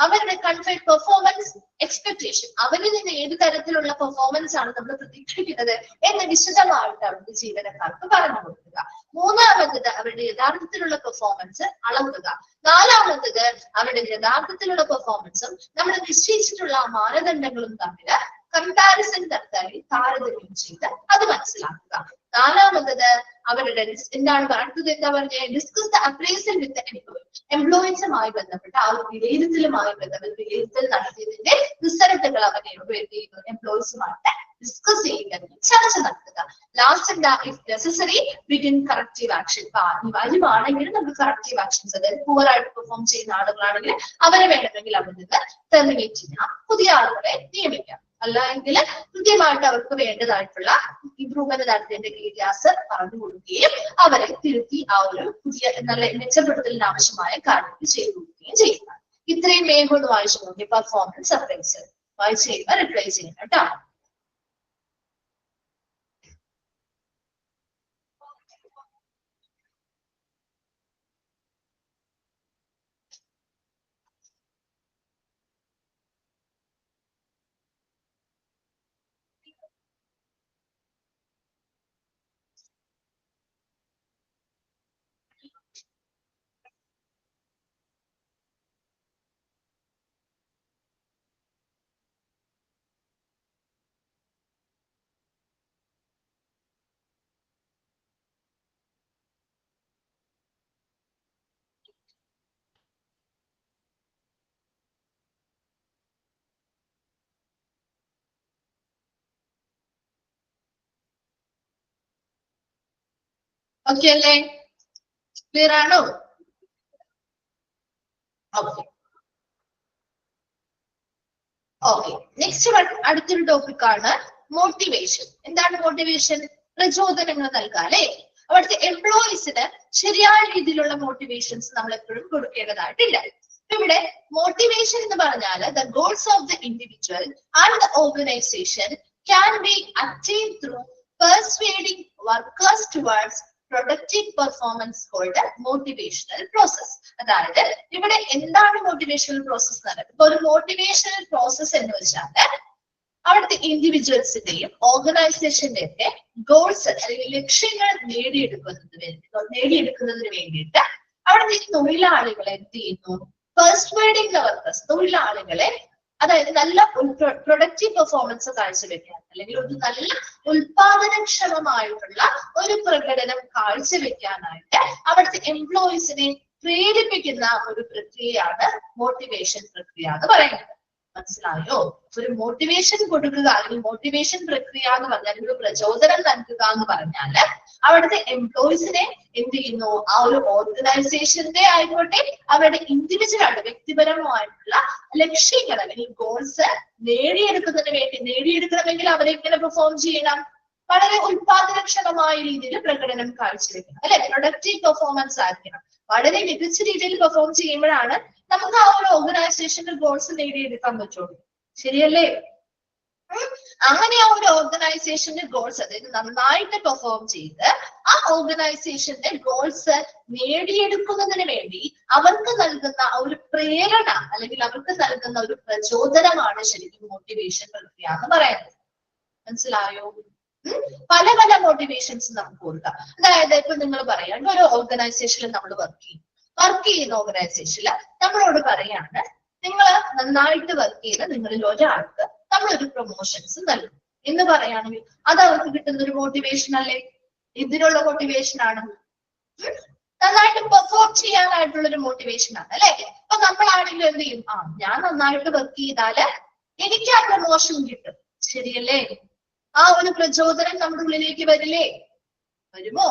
അവരുടെ കൺഫൈഡ് പെർഫോമൻസ് എക്സ്പെക്ടേഷൻ, അവരിൽ നിന്ന് ഏത് തരത്തിലുള്ള പെർഫോമൻസ് ആണ് നമ്മൾ പ്രതീക്ഷിക്കുന്നത് എന്ന് വിശദമായിട്ട് അവരുടെ ജീവനക്കാർക്ക് പറഞ്ഞു കൊടുക്കുക. മൂന്നാമത്തത് അവരുടെ യഥാർത്ഥത്തിലുള്ള പെർഫോമൻസ് അളക്കുക. നാലാമത്തത് അവരുടെ യഥാർത്ഥത്തിലുള്ള പെർഫോമൻസും നമ്മൾ നിശ്ചയിച്ചിട്ടുള്ള മാനദണ്ഡങ്ങളും തമ്മിൽ കമ്പാരിസൺ നടത്താൻ താരതമ്യം ചെയ്ത് അത് മനസ്സിലാക്കുക. നാലാമത്തത് അവരുടെ എന്താണ് അടുത്തത് എന്താ പറഞ്ഞത്, discuss the appraisal with employee, എംപ്ലോയീസുമായി ബന്ധപ്പെട്ട ആ ഒരു വിലയിരുത്തലുമായി ബന്ധപ്പെട്ട് വിലയിരുത്തൽ നടത്തിയതിന്റെ റിസൾട്ടുകൾ അവരെ എംപ്ലോയീസുമായിട്ട് ഡിസ്കസ് ചെയ്യുക, ചർച്ച നടത്തുക. ലാസ്റ്റ് എന്താ, if necessary begin corrective action. ഇപ്പൊ അനിവാര്യമാണെങ്കിൽ നമുക്ക് കറക്റ്റീവ് ആക്ഷൻസ്, അതായത് പുവർ ആയിട്ട് പെർഫോം ചെയ്യുന്ന ആളുകളാണെങ്കിൽ അവരെ വേണമെങ്കിൽ അവിടെ നിന്ന് ടെർമിനേറ്റ് ചെയ്യാം, പുതിയ ആളുകളെ നിയമിക്കാം. അല്ല എങ്കിൽ കൃത്യമായിട്ട് അവർക്ക് വേണ്ടതായിട്ടുള്ള ഇംപ്രൂവ്മെന്റ് നടത്തേണ്ട ഏരിയാസ് പറഞ്ഞു കൊടുക്കുകയും അവരെ തിരുത്തി ആ ഒരു പുതിയ നല്ല മെച്ചപ്പെടുത്തലിന് ആവശ്യമായ കാര്യങ്ങൾ ചെയ്തു കൊടുക്കുകയും ചെയ്യുക. ഇത്രയും വേഗം വായിച്ചു നോക്കി പെർഫോമൻസ് അപ്രൈസൽ. വായിച്ചു കഴിയുമ്പോൾ റിപ്ലൈ ചെയ്യണം കേട്ടോ. ഓക്കെ അല്ലേ? ക്ലിയർ ആണോ? Okay okay. നെക്സ്റ്റ് അടുത്തൊരു ടോപ്പിക് ആണ് മോട്ടിവേഷൻ. എന്താണ് മോട്ടിവേഷൻ? പ്രചോദനങ്ങൾ നൽകുക അല്ലെ? അവിടുത്തെ എംപ്ലോയീസിന് ശരിയായ രീതിയിലുള്ള മോട്ടിവേഷൻസ് നമ്മൾ എപ്പോഴും കൊടുക്കേണ്ടതായിട്ടില്ല. ഇവിടെ മോട്ടിവേഷൻ എന്ന് പറഞ്ഞാൽ the goals of the individual and the organisation can be attained through persuading workers towards productive performance called motivational process. അതായത് ഇവിടെ എന്താണ് മോട്ടിവേഷണൽ പ്രോസസ് എന്ന് പറയുന്നത്? ഇപ്പൊ ഒരു മോട്ടിവേഷണൽ പ്രോസസ് എന്ന് വെച്ചാൽ അവിടുത്തെ ഇൻഡിവിജ്വൽസിന്റെയും ഓർഗനൈസേഷന്റെ ഒക്കെ ഗോൾസ് അല്ലെങ്കിൽ ലക്ഷ്യങ്ങൾ നേടിയെടുക്കുന്നതിന് വേണ്ടിയിട്ട് അവിടുത്തെ തൊഴിലാളികളെ എന്ത് ചെയ്യുന്നു? പെർസ്വേഡിംഗ് വർക്കേഴ്സ്, തൊഴിലാളികളെ അതായത് നല്ല പ്രൊഡക്റ്റീവ് പെർഫോമൻസ് കാഴ്ചവെക്കാൻ അല്ലെങ്കിൽ ഒരു നല്ല ഉൽപാദനക്ഷമമായിട്ടുള്ള ഒരു പ്രകടനം കാഴ്ചവെക്കാനായിട്ട് അവിടുത്തെ എംപ്ലോയീസിനെ പ്രേരിപ്പിക്കുന്ന ഒരു പ്രക്രിയയാണ് മോട്ടിവേഷൻ പ്രക്രിയ എന്ന് പറയുന്നത്. മനസ്സിലായോ? ഒരു മോട്ടിവേഷൻ കൊടുക്കുക അല്ലെങ്കിൽ മോട്ടിവേഷൻ പ്രക്രിയ എന്ന് പറഞ്ഞാൽ ഒരു പ്രചോദനം നൽകുക എന്ന് പറഞ്ഞാൽ അവിടുത്തെ എംപ്ലോയീസിനെ എന്ത് ചെയ്യുന്നു? ആ ഒരു ഓർഗനൈസേഷന്റെ ആയിക്കോട്ടെ അവരുടെ ഇൻഡിവിജ്വൽ ആയിട്ട് വ്യക്തിപരമായിട്ടുള്ള ലക്ഷ്യങ്ങൾ അല്ലെങ്കിൽ ഗോൾസ് നേടിയെടുക്കണമെങ്കിൽ അവരെങ്ങനെ പെർഫോം ചെയ്യണം? വളരെ ഉൽപാദനക്ഷമമായ രീതിയിൽ പ്രകടനം കാഴ്ചവെക്കണം അല്ലെ? പ്രൊഡക്റ്റീവ് പെർഫോമൻസ് ആയിരിക്കണം. വളരെ മികച്ച രീതിയിൽ പെർഫോം ചെയ്യുമ്പോഴാണ് നമുക്ക് ആ ഒരു ഓർഗനൈസേഷന്റെ ഗോൾസ് നേടിയെടുക്കാൻ പറ്റുള്ളൂ. ശരിയല്ലേ? അങ്ങനെ ആ ഒരു ഓർഗനൈസേഷന്റെ ഗോൾസ് അതായത് നന്നായിട്ട് പെർഫോം ചെയ്ത് ആ ആ ഓർഗനൈസേഷന്റെ ഗോൾസ് നേടിയെടുക്കുന്നതിന് വേണ്ടി അവർക്ക് നൽകുന്ന ഒരു പ്രേരണ അല്ലെങ്കിൽ അവർക്ക് നൽകുന്ന ഒരു പ്രചോദനമാണ് ശരിക്കും മോട്ടിവേഷൻ പ്രക്രിയ എന്ന് പറയുന്നത്. മനസ്സിലായോ? പല പല മോട്ടിവേഷൻസ് നമുക്ക് കൊടുക്കാം. അതായത് ഇപ്പൊ നിങ്ങൾ പറയാം, ഒരു ഓർഗനൈസേഷനിൽ നമ്മൾ വർക്ക് ചെയ്യുന്ന ഓർഗനൈസേഷനിൽ നമ്മളോട് പറയാണ്, നിങ്ങൾ നന്നായിട്ട് വർക്ക് ചെയ്യുന്ന നിങ്ങളിൽ ഒരാൾക്ക് നമ്മളൊരു പ്രൊമോഷൻസ് നൽകും എന്ന് പറയുകയാണെങ്കിൽ അത് അവർക്ക് കിട്ടുന്ന ഒരു മോട്ടിവേഷൻ അല്ലേ? ഇതിനുള്ള മോട്ടിവേഷൻ ആണ്. നന്നായിട്ട് പെർഫോം ചെയ്യാനായിട്ടുള്ള ഒരു മോട്ടിവേഷൻ ആണ് അല്ലെ? അപ്പൊ നമ്മളാണെങ്കിലും എന്ത് ചെയ്യും? ഞാൻ നന്നായിട്ട് വർക്ക് ചെയ്താല് എനിക്ക് ആ പ്രൊമോഷൻ കിട്ടും. ശരിയല്ലേ? ആ ഒരു പ്രചോദനം നമ്മുടെ ഉള്ളിലേക്ക് വരില്ലേ? വരുമോ?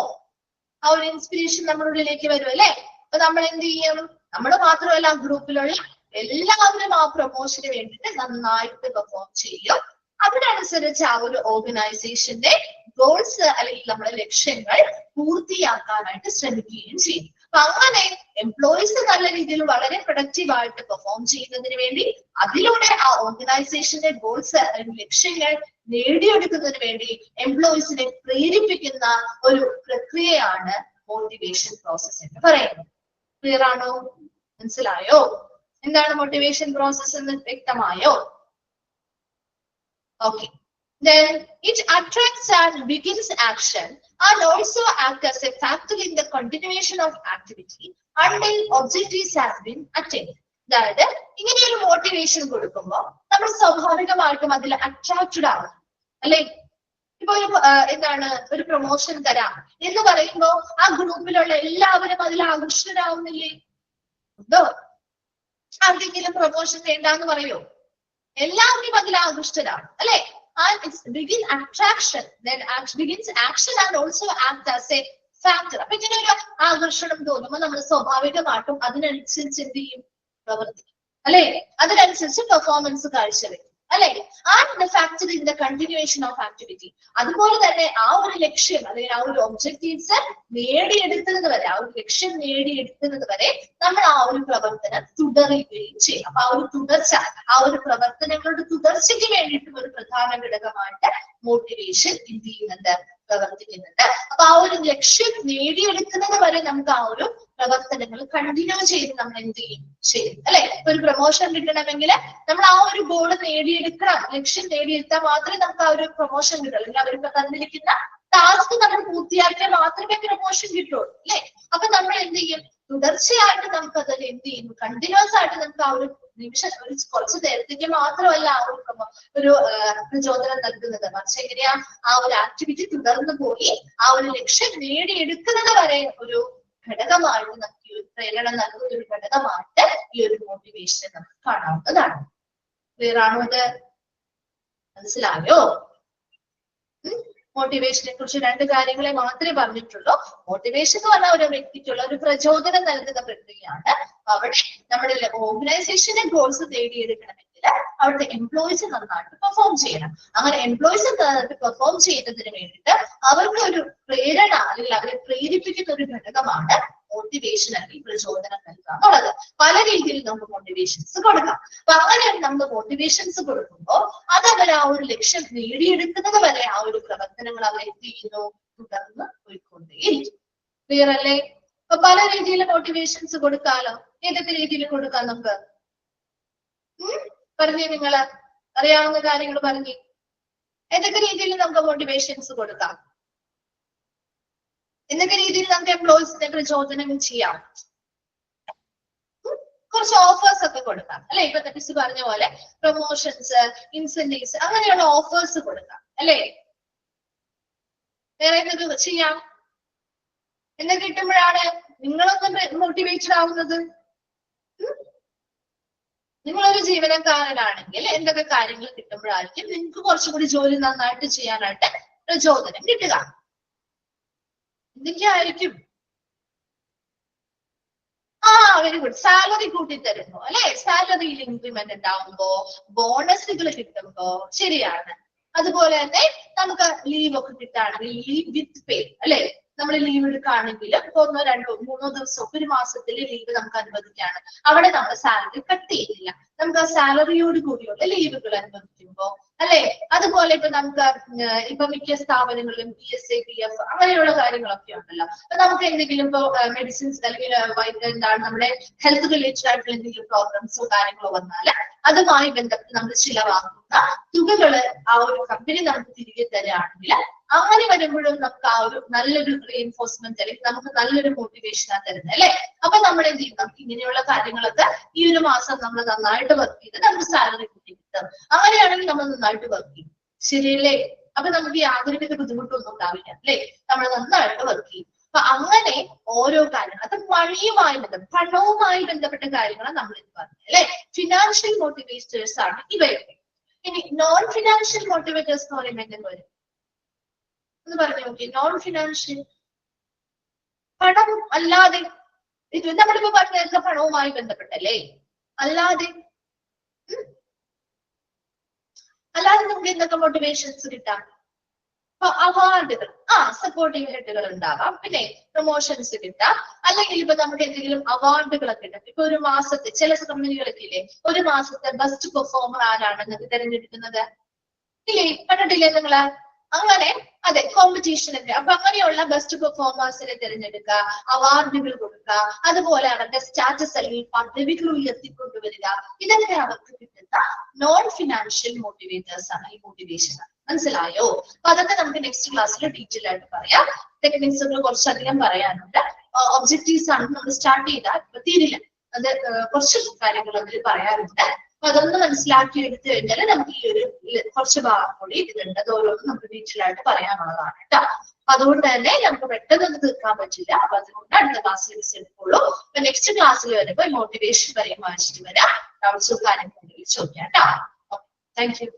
ആ ഒരു ഇൻസ്പിറേഷൻ നമ്മുടെ ഉള്ളിലേക്ക് വരും അല്ലെ? അപ്പൊ നമ്മൾ എന്ത് ചെയ്യും? നമ്മൾ മാത്രമല്ല, ഗ്രൂപ്പിലുള്ള എല്ലാവരും ആ പ്രൊമോഷന് വേണ്ടിയിട്ട് നന്നായിട്ട് പെർഫോം ചെയ്യും. അതിനനുസരിച്ച് ആ ഒരു ഓർഗനൈസേഷന്റെ ഗോൾസ് അല്ലെങ്കിൽ നമ്മുടെ ലക്ഷ്യങ്ങൾ പൂർത്തിയാക്കാനായിട്ട് ശ്രമിക്കുകയും ചെയ്യും. അപ്പൊ അങ്ങനെ എംപ്ലോയീസ് നല്ല രീതിയിൽ വളരെ പ്രൊഡക്റ്റീവ് ആയിട്ട് പെർഫോം ചെയ്യുന്നതിന് വേണ്ടി അതിലൂടെ ആ ഓർഗനൈസേഷന്റെ ഗോൾസ് അല്ലെങ്കിൽ ലക്ഷ്യങ്ങൾ നേടിയെടുക്കുന്നതിന് വേണ്ടി എംപ്ലോയീസിനെ പ്രേരിപ്പിക്കുന്ന ഒരു പ്രക്രിയയാണ് മോട്ടിവേഷൻ പ്രോസസ് എന്ന് പറയുന്നത്. ക്ലിയർ ആണോ? മനസ്സിലായോ? എന്താണ് മോട്ടിവേഷൻ പ്രോസസ് എന്ന് വ്യക്തമായോ? Okay. Then it attracts and begins action and also acts as a factor in the continuation of activity until objectives have been attained. അതായത് ഇങ്ങനെ ഒരു മോട്ടിവേഷൻ കൊടുക്കുമ്പോൾ നമ്മൾ സ്വാഭാവികമായിട്ടും അതിൽ അട്രാക്റ്റഡ് ആവും അല്ലെ? ഇപ്പൊ ഒരു എന്താണ് ഒരു പ്രൊമോഷൻ തരാം എന്ന് പറയുമ്പോൾ ആ ഗ്രൂപ്പിലുള്ള എല്ലാവരും അതിൽ ആകർഷകരാവുന്നില്ലേ? ഉണ്ടോ? ആർക്കെങ്കിലും പ്രൊമോഷൻ വേണ്ടാന്ന് പറയോ? എല്ലാവരും അതിൽ ആകൃഷ്ടരാണ് അല്ലെ? And it begins attraction, then begins action and also acts as a factor. അപ്പൊ ഇങ്ങനെ ഒരു ആകർഷണം തോന്നുമ്പോൾ നമ്മൾ സ്വാഭാവികമായിട്ടും അതിനനുസരിച്ച് എന്ത് ചെയ്യും? പ്രവർത്തിക്കും അല്ലെ? അതിനനുസരിച്ച് പെർഫോമൻസ് കാഴ്ചവെക്കും അല്ലെ? And the factor in the continuation of activity. അതുപോലെ തന്നെ ആ ഒരു ലക്ഷ്യം അല്ലെങ്കിൽ ആ ഒരു ഒബ്ജക്റ്റീവ്സ് നേടിയെടുക്കുന്നത് വരെ, ആ ഒരു ലക്ഷ്യം നേടിയെടുക്കുന്നത് വരെ നമ്മൾ ആ ഒരു പ്രവർത്തനം തുടരുകയും ചെയ്യും. അപ്പൊ ആ ഒരു തുടർച്ച, ആ ഒരു പ്രവർത്തനങ്ങളുടെ തുടർച്ചയ്ക്ക് വേണ്ടിയിട്ടും ഒരു പ്രധാന ഘടകമായിട്ട് മോട്ടിവേഷൻ എന്ത് ചെയ്യുന്നുണ്ട്? പ്രവർത്തിക്കുന്നുണ്ട്. അപ്പൊ ആ ഒരു ലക്ഷ്യം നേടിയെടുക്കുന്നത് വരെ നമുക്ക് ആ ഒരു പ്രവർത്തനങ്ങൾ കണ്ടിന്യൂ ചെയ്ത് നമ്മൾ എന്ത് ചെയ്യും അല്ലെ? ഒരു പ്രൊമോഷൻ കിട്ടണമെങ്കിൽ നമ്മൾ ആ ഒരു ഗോൾ നേടിയെടുക്കണം, ലക്ഷ്യം നേടിയെടുത്താൽ മാത്രമേ നമുക്ക് ആ ഒരു പ്രൊമോഷൻ കിട്ടൂ. അല്ലെങ്കിൽ അവരിപ്പോ തന്നിരിക്കുന്ന ടാസ്ക് നമ്മൾ പൂർത്തിയാക്കിയാൽ മാത്രമേ പ്രൊമോഷൻ കിട്ടുള്ളൂ അല്ലെ? അപ്പൊ നമ്മൾ എന്ത് ചെയ്യും? തുടർച്ചയായിട്ട് നമുക്ക് അതിൽ എന്ത് ചെയ്യുന്നു? കണ്ടിന്യൂസ് ആയിട്ട് നമുക്ക് ആ ഒരു നിമിഷം, ഒരു കുറച്ച് നേരത്തേക്ക് മാത്രമല്ല ആ ഒരു പ്രചോദനം നൽകുന്നത്, മറിച്ച് എങ്ങനെയാ ആ ഒരു ആക്ടിവിറ്റി തുടർന്നു പോയി ആ ഒരു ലക്ഷ്യം നേടിയെടുക്കുന്നത് വരെ ഒരു ഘടകമായിട്ട് നമുക്ക് ഈ ഒരു പ്രേരണ നൽകുന്ന ഒരു ഘടകമായിട്ട് ഈ ഒരു മോട്ടിവേഷൻ നമുക്ക് കാണാവുന്നതാണ്. ക്ലിയർ ആണോ? ഇത് മനസ്സിലായോ? മോട്ടിവേഷനെ കുറിച്ച് രണ്ട് കാര്യങ്ങളെ മാത്രമേ പറഞ്ഞിട്ടുള്ളൂ. മോട്ടിവേഷൻ എന്ന് പറഞ്ഞാൽ ഒരു വ്യക്തിക്കുള്ള ഒരു പ്രചോദനം നൽകുന്ന പ്രക്രിയയാണ്. അവിടെ നമ്മുടെ ഓർഗനൈസേഷന്റെ ഗോൾസ് നേടിയെടുക്കണമെങ്കിൽ അവിടുത്തെ എംപ്ലോയീസ് നന്നായിട്ട് പെർഫോം ചെയ്യണം. അങ്ങനെ എംപ്ലോയീസ് നന്നായിട്ട് പെർഫോം ചെയ്യുന്നതിന് വേണ്ടിയിട്ട് അവർക്ക് ഒരു പ്രേരണ അല്ലെങ്കിൽ അവരെ പ്രേരിപ്പിക്കുന്ന ഒരു ഘടകമാണ് മോട്ടിവേഷൻ അല്ലെങ്കിൽ പ്രചോദനം നൽകുക എന്നുള്ളത്. പല രീതിയിൽ നമുക്ക് മോട്ടിവേഷൻസ് കൊടുക്കാം. അപ്പൊ അങ്ങനെ നമ്മൾ മോട്ടിവേഷൻസ് കൊടുക്കുമ്പോൾ അത് അവർ ആ ഒരു ലക്ഷ്യം നേടിയെടുക്കുന്നത് വരെ ആ ഒരു പ്രവർത്തനങ്ങൾ അവർ എന്ത് ചെയ്യുന്നു? തുടർന്ന് പോയിക്കൊണ്ടേയിരിക്കും. ക്ലിയർ അല്ലേ? അപ്പൊ പല രീതിയിൽ മോട്ടിവേഷൻസ് കൊടുക്കാലോ. ഏതൊക്കെ രീതിയിൽ കൊടുക്കാം നമുക്ക്? പറഞ്ഞേ, നിങ്ങള് അറിയാവുന്ന കാര്യങ്ങൾ പറഞ്ഞേ. ഏതൊക്കെ രീതിയിൽ നമുക്ക് മോട്ടിവേഷൻസ് കൊടുക്കാം? എന്തൊക്കെ രീതിയിൽ നമുക്ക് എംപ്ലോയീസിനെ പ്രചോദനം ചെയ്യാം? കുറച്ച് ഓഫേഴ്സ് ഒക്കെ കൊടുക്കാം അല്ലെ? ഇപ്പൊ മിസ് പറഞ്ഞ പോലെ പ്രൊമോഷൻസ്, ഇൻസെന്റീവ്സ്, അങ്ങനെയുള്ള ഓഫേഴ്സ് കൊടുക്കാം അല്ലെ? വേറെ എന്തൊക്കെ ചെയ്യാം? എന്തൊക്കെ കിട്ടുമ്പോഴാണ് നിങ്ങളൊന്ന് മോട്ടിവേറ്റഡ് ആവുന്നത്? നിങ്ങളൊരു ജീവനക്കാരനാണെങ്കിൽ എന്തൊക്കെ കാര്യങ്ങൾ കിട്ടുമ്പോഴായിരിക്കും നിങ്ങൾക്ക് കുറച്ചുകൂടി ജോലി നന്നായിട്ട് ചെയ്യാനായിട്ട് പ്രചോദനം കിട്ടുക? എന്തൊക്കെയായിരിക്കും? Very good. സാലറി കൂട്ടിത്തരുമ്പോ അല്ലെ? സാലറിയിൽ ഇൻക്രിമെന്റ് ഉണ്ടാവുമ്പോ, ബോണസുകൾ കിട്ടുമ്പോ, ശരിയാണ്. അതുപോലെ തന്നെ നമുക്ക് ലീവ് ഒക്കെ കിട്ടുകയാണെങ്കിൽ ലീവ് വിത്ത് പേ അല്ലെ? നമ്മൾ ലീവ് എടുക്കുകയാണെങ്കിൽ ഇപ്പൊ 1, 2, 3 ദിവസം ഒരു മാസത്തിൽ ലീവ് നമുക്ക് അനുവദിക്കുകയാണ്. അവിടെ നമ്മൾ സാലറി കട്ട് ചെയ്യുന്നില്ല. നമുക്ക് ആ സാലറിയോട് കൂടിയുള്ള ലീവുകൾ അനുവദിക്കുമ്പോ അല്ലെ, അതുപോലെ ഇപ്പൊ നമുക്ക് ഇപ്പൊ മിക്ക സ്ഥാപനങ്ങളിലും PSA PF അങ്ങനെയുള്ള കാര്യങ്ങളൊക്കെ ഉണ്ടല്ലോ. അപ്പൊ നമുക്ക് എന്തെങ്കിലും ഇപ്പൊ മെഡിസിൻസ് അല്ലെങ്കിൽ എന്താണ് നമ്മുടെ ഹെൽത്ത് റിലേറ്റഡ് ആയിട്ടുള്ള എന്തെങ്കിലും പ്രോബ്ലംസോ കാര്യങ്ങളോ വന്നാല് അതുമായി ബന്ധപ്പെട്ട് നമ്മൾ ചിലവാക്കുന്ന തുകകള് ആ ഒരു കമ്പനി നമുക്ക് തിരികെ തരികയാണെങ്കിൽ അങ്ങനെ വരുമ്പോഴും നമുക്ക് ആ ഒരു നല്ലൊരു റീഎൻഫോഴ്സ്മെന്റ് അല്ലെങ്കിൽ നമുക്ക് നല്ലൊരു മോട്ടിവേഷനാണ് തരുന്നത് അല്ലെ. അപ്പൊ നമ്മൾ എന്ത് ചെയ്യും, നമുക്ക് ഇങ്ങനെയുള്ള കാര്യങ്ങളൊക്കെ ഈ ഒരു മാസം നമ്മൾ നന്നായിട്ട് വർക്ക് ചെയ്ത് നമുക്ക് സാലറി കൂട്ടി കിട്ടും. അങ്ങനെയാണെങ്കിൽ നമ്മൾ നന്നായിട്ട് വർക്ക് ചെയ്യും, ശരിയല്ലേ? അപ്പൊ നമുക്ക് യാതൊരുവിധ ബുദ്ധിമുട്ടൊന്നും ഉണ്ടാവില്ല അല്ലെ, നമ്മൾ നന്നായിട്ട് വർക്ക് ചെയ്യും. അപ്പൊ അങ്ങനെ ഓരോ കാര്യങ്ങൾ അത് പണവുമായി ബന്ധപ്പെട്ട കാര്യങ്ങളാണ് നമ്മൾ ഇത് പറഞ്ഞത് അല്ലെ. ഫിനാൻഷ്യൽ മോട്ടിവേറ്റേഴ്സ് ആണ് ഇവയൊക്കെ. ഇനി നോൺ ഫിനാൻഷ്യൽ മോട്ടിവേറ്റേഴ്സ് എന്ന് പറയുമ്പോൾ എന്തെങ്കിലും വരും എന്ന് പറഞ്ഞു നോക്കി. നോൺ ഫിനാൻഷ്യൽ പണം അല്ലാതെ ഇത് നമ്മളിപ്പോ പറഞ്ഞ പണവുമായി ബന്ധപ്പെട്ടല്ലേ, അല്ലാതെ നമുക്ക് എന്തൊക്കെ മോട്ടിവേഷൻസ് കിട്ടാം? അവാർഡുകൾ, സപ്പോർട്ടീവ് ഹെഡുകൾ ഉണ്ടാവാം, പിന്നെ പ്രൊമോഷൻസ് കിട്ടാം, അല്ലെങ്കിൽ ഇപ്പൊ നമുക്ക് എന്തെങ്കിലും അവാർഡുകളൊക്കെ കിട്ടും. ഇപ്പൊ ഒരു മാസത്തെ ചില കമ്പനികളൊക്കെ ഇല്ലേ, ഒരു മാസത്തെ ബെസ്റ്റ് പെർഫോമർ ആരാണെന്ന് തിരഞ്ഞെടുക്കുന്നത് ഇല്ലേ, കണ്ടിട്ടില്ലേ നിങ്ങള്? അങ്ങനെ അതെ, കോമ്പറ്റീഷൻ ഒക്കെ. അപ്പൊ അങ്ങനെയുള്ള ബെസ്റ്റ് പെർഫോമേഴ്സിനെ തിരഞ്ഞെടുക്കുക, അവാർഡുകൾ കൊടുക്കുക, അതുപോലെ അവരുടെ സ്റ്റാറ്റസ് അല്ലെങ്കിൽ പദവികൾ ഉയർത്തിക്കൊണ്ടുവരിക, ഇതൊക്കെ അവർക്ക് കിട്ടുന്ന നോൺ ഫിനാൻഷ്യൽ മോട്ടിവേറ്റേഴ്സ് ആണ്. ഈ മോട്ടിവേഷൻ മനസ്സിലായോ? അപ്പൊ അതൊക്കെ നമുക്ക് നെക്സ്റ്റ് ക്ലാസ്സിൽ ഡീറ്റെയിൽ ആയിട്ട് പറയാം. ടെക്നിക്സുകൾ കുറച്ചധികം പറയാനുണ്ട്. ഒബ്ജക്റ്റീവ്സ് ആണ് നമ്മൾ സ്റ്റാർട്ട് ചെയ്താൽ ഇപ്പൊ തീരില്ല, അത് കുറച്ച് കാര്യങ്ങൾ അതിൽ പറയാറുണ്ട്. അപ്പൊ അതൊന്ന് മനസ്സിലാക്കി എടുത്തു കഴിഞ്ഞാൽ നമുക്ക് ഈ ഒരു കുറച്ച് ഭാഗം കൂടി ഇതിലുണ്ട്, അത് ഓരോന്നും നമുക്ക് ഡീറ്റെയിൽ ആയിട്ട് പറയാനുള്ളതാണ് കേട്ടോ. അപ്പൊ അതുകൊണ്ട് തന്നെ നമുക്ക് പെട്ടെന്ന് തീർക്കാൻ പറ്റില്ല. അപ്പൊ അതുകൊണ്ട് അടുത്ത ക്ലാസ്സിൽ മിസ് എടുക്കുള്ളൂ. അപ്പൊ നെക്സ്റ്റ് ക്ലാസ്സിൽ വരുമ്പോൾ മോട്ടിവേഷൻ വരെയും വായിച്ചിട്ട് വരാം. ഡൗട്ട്സും കാര്യങ്ങളും ചോദിക്കാം കേട്ടോ. Thank you.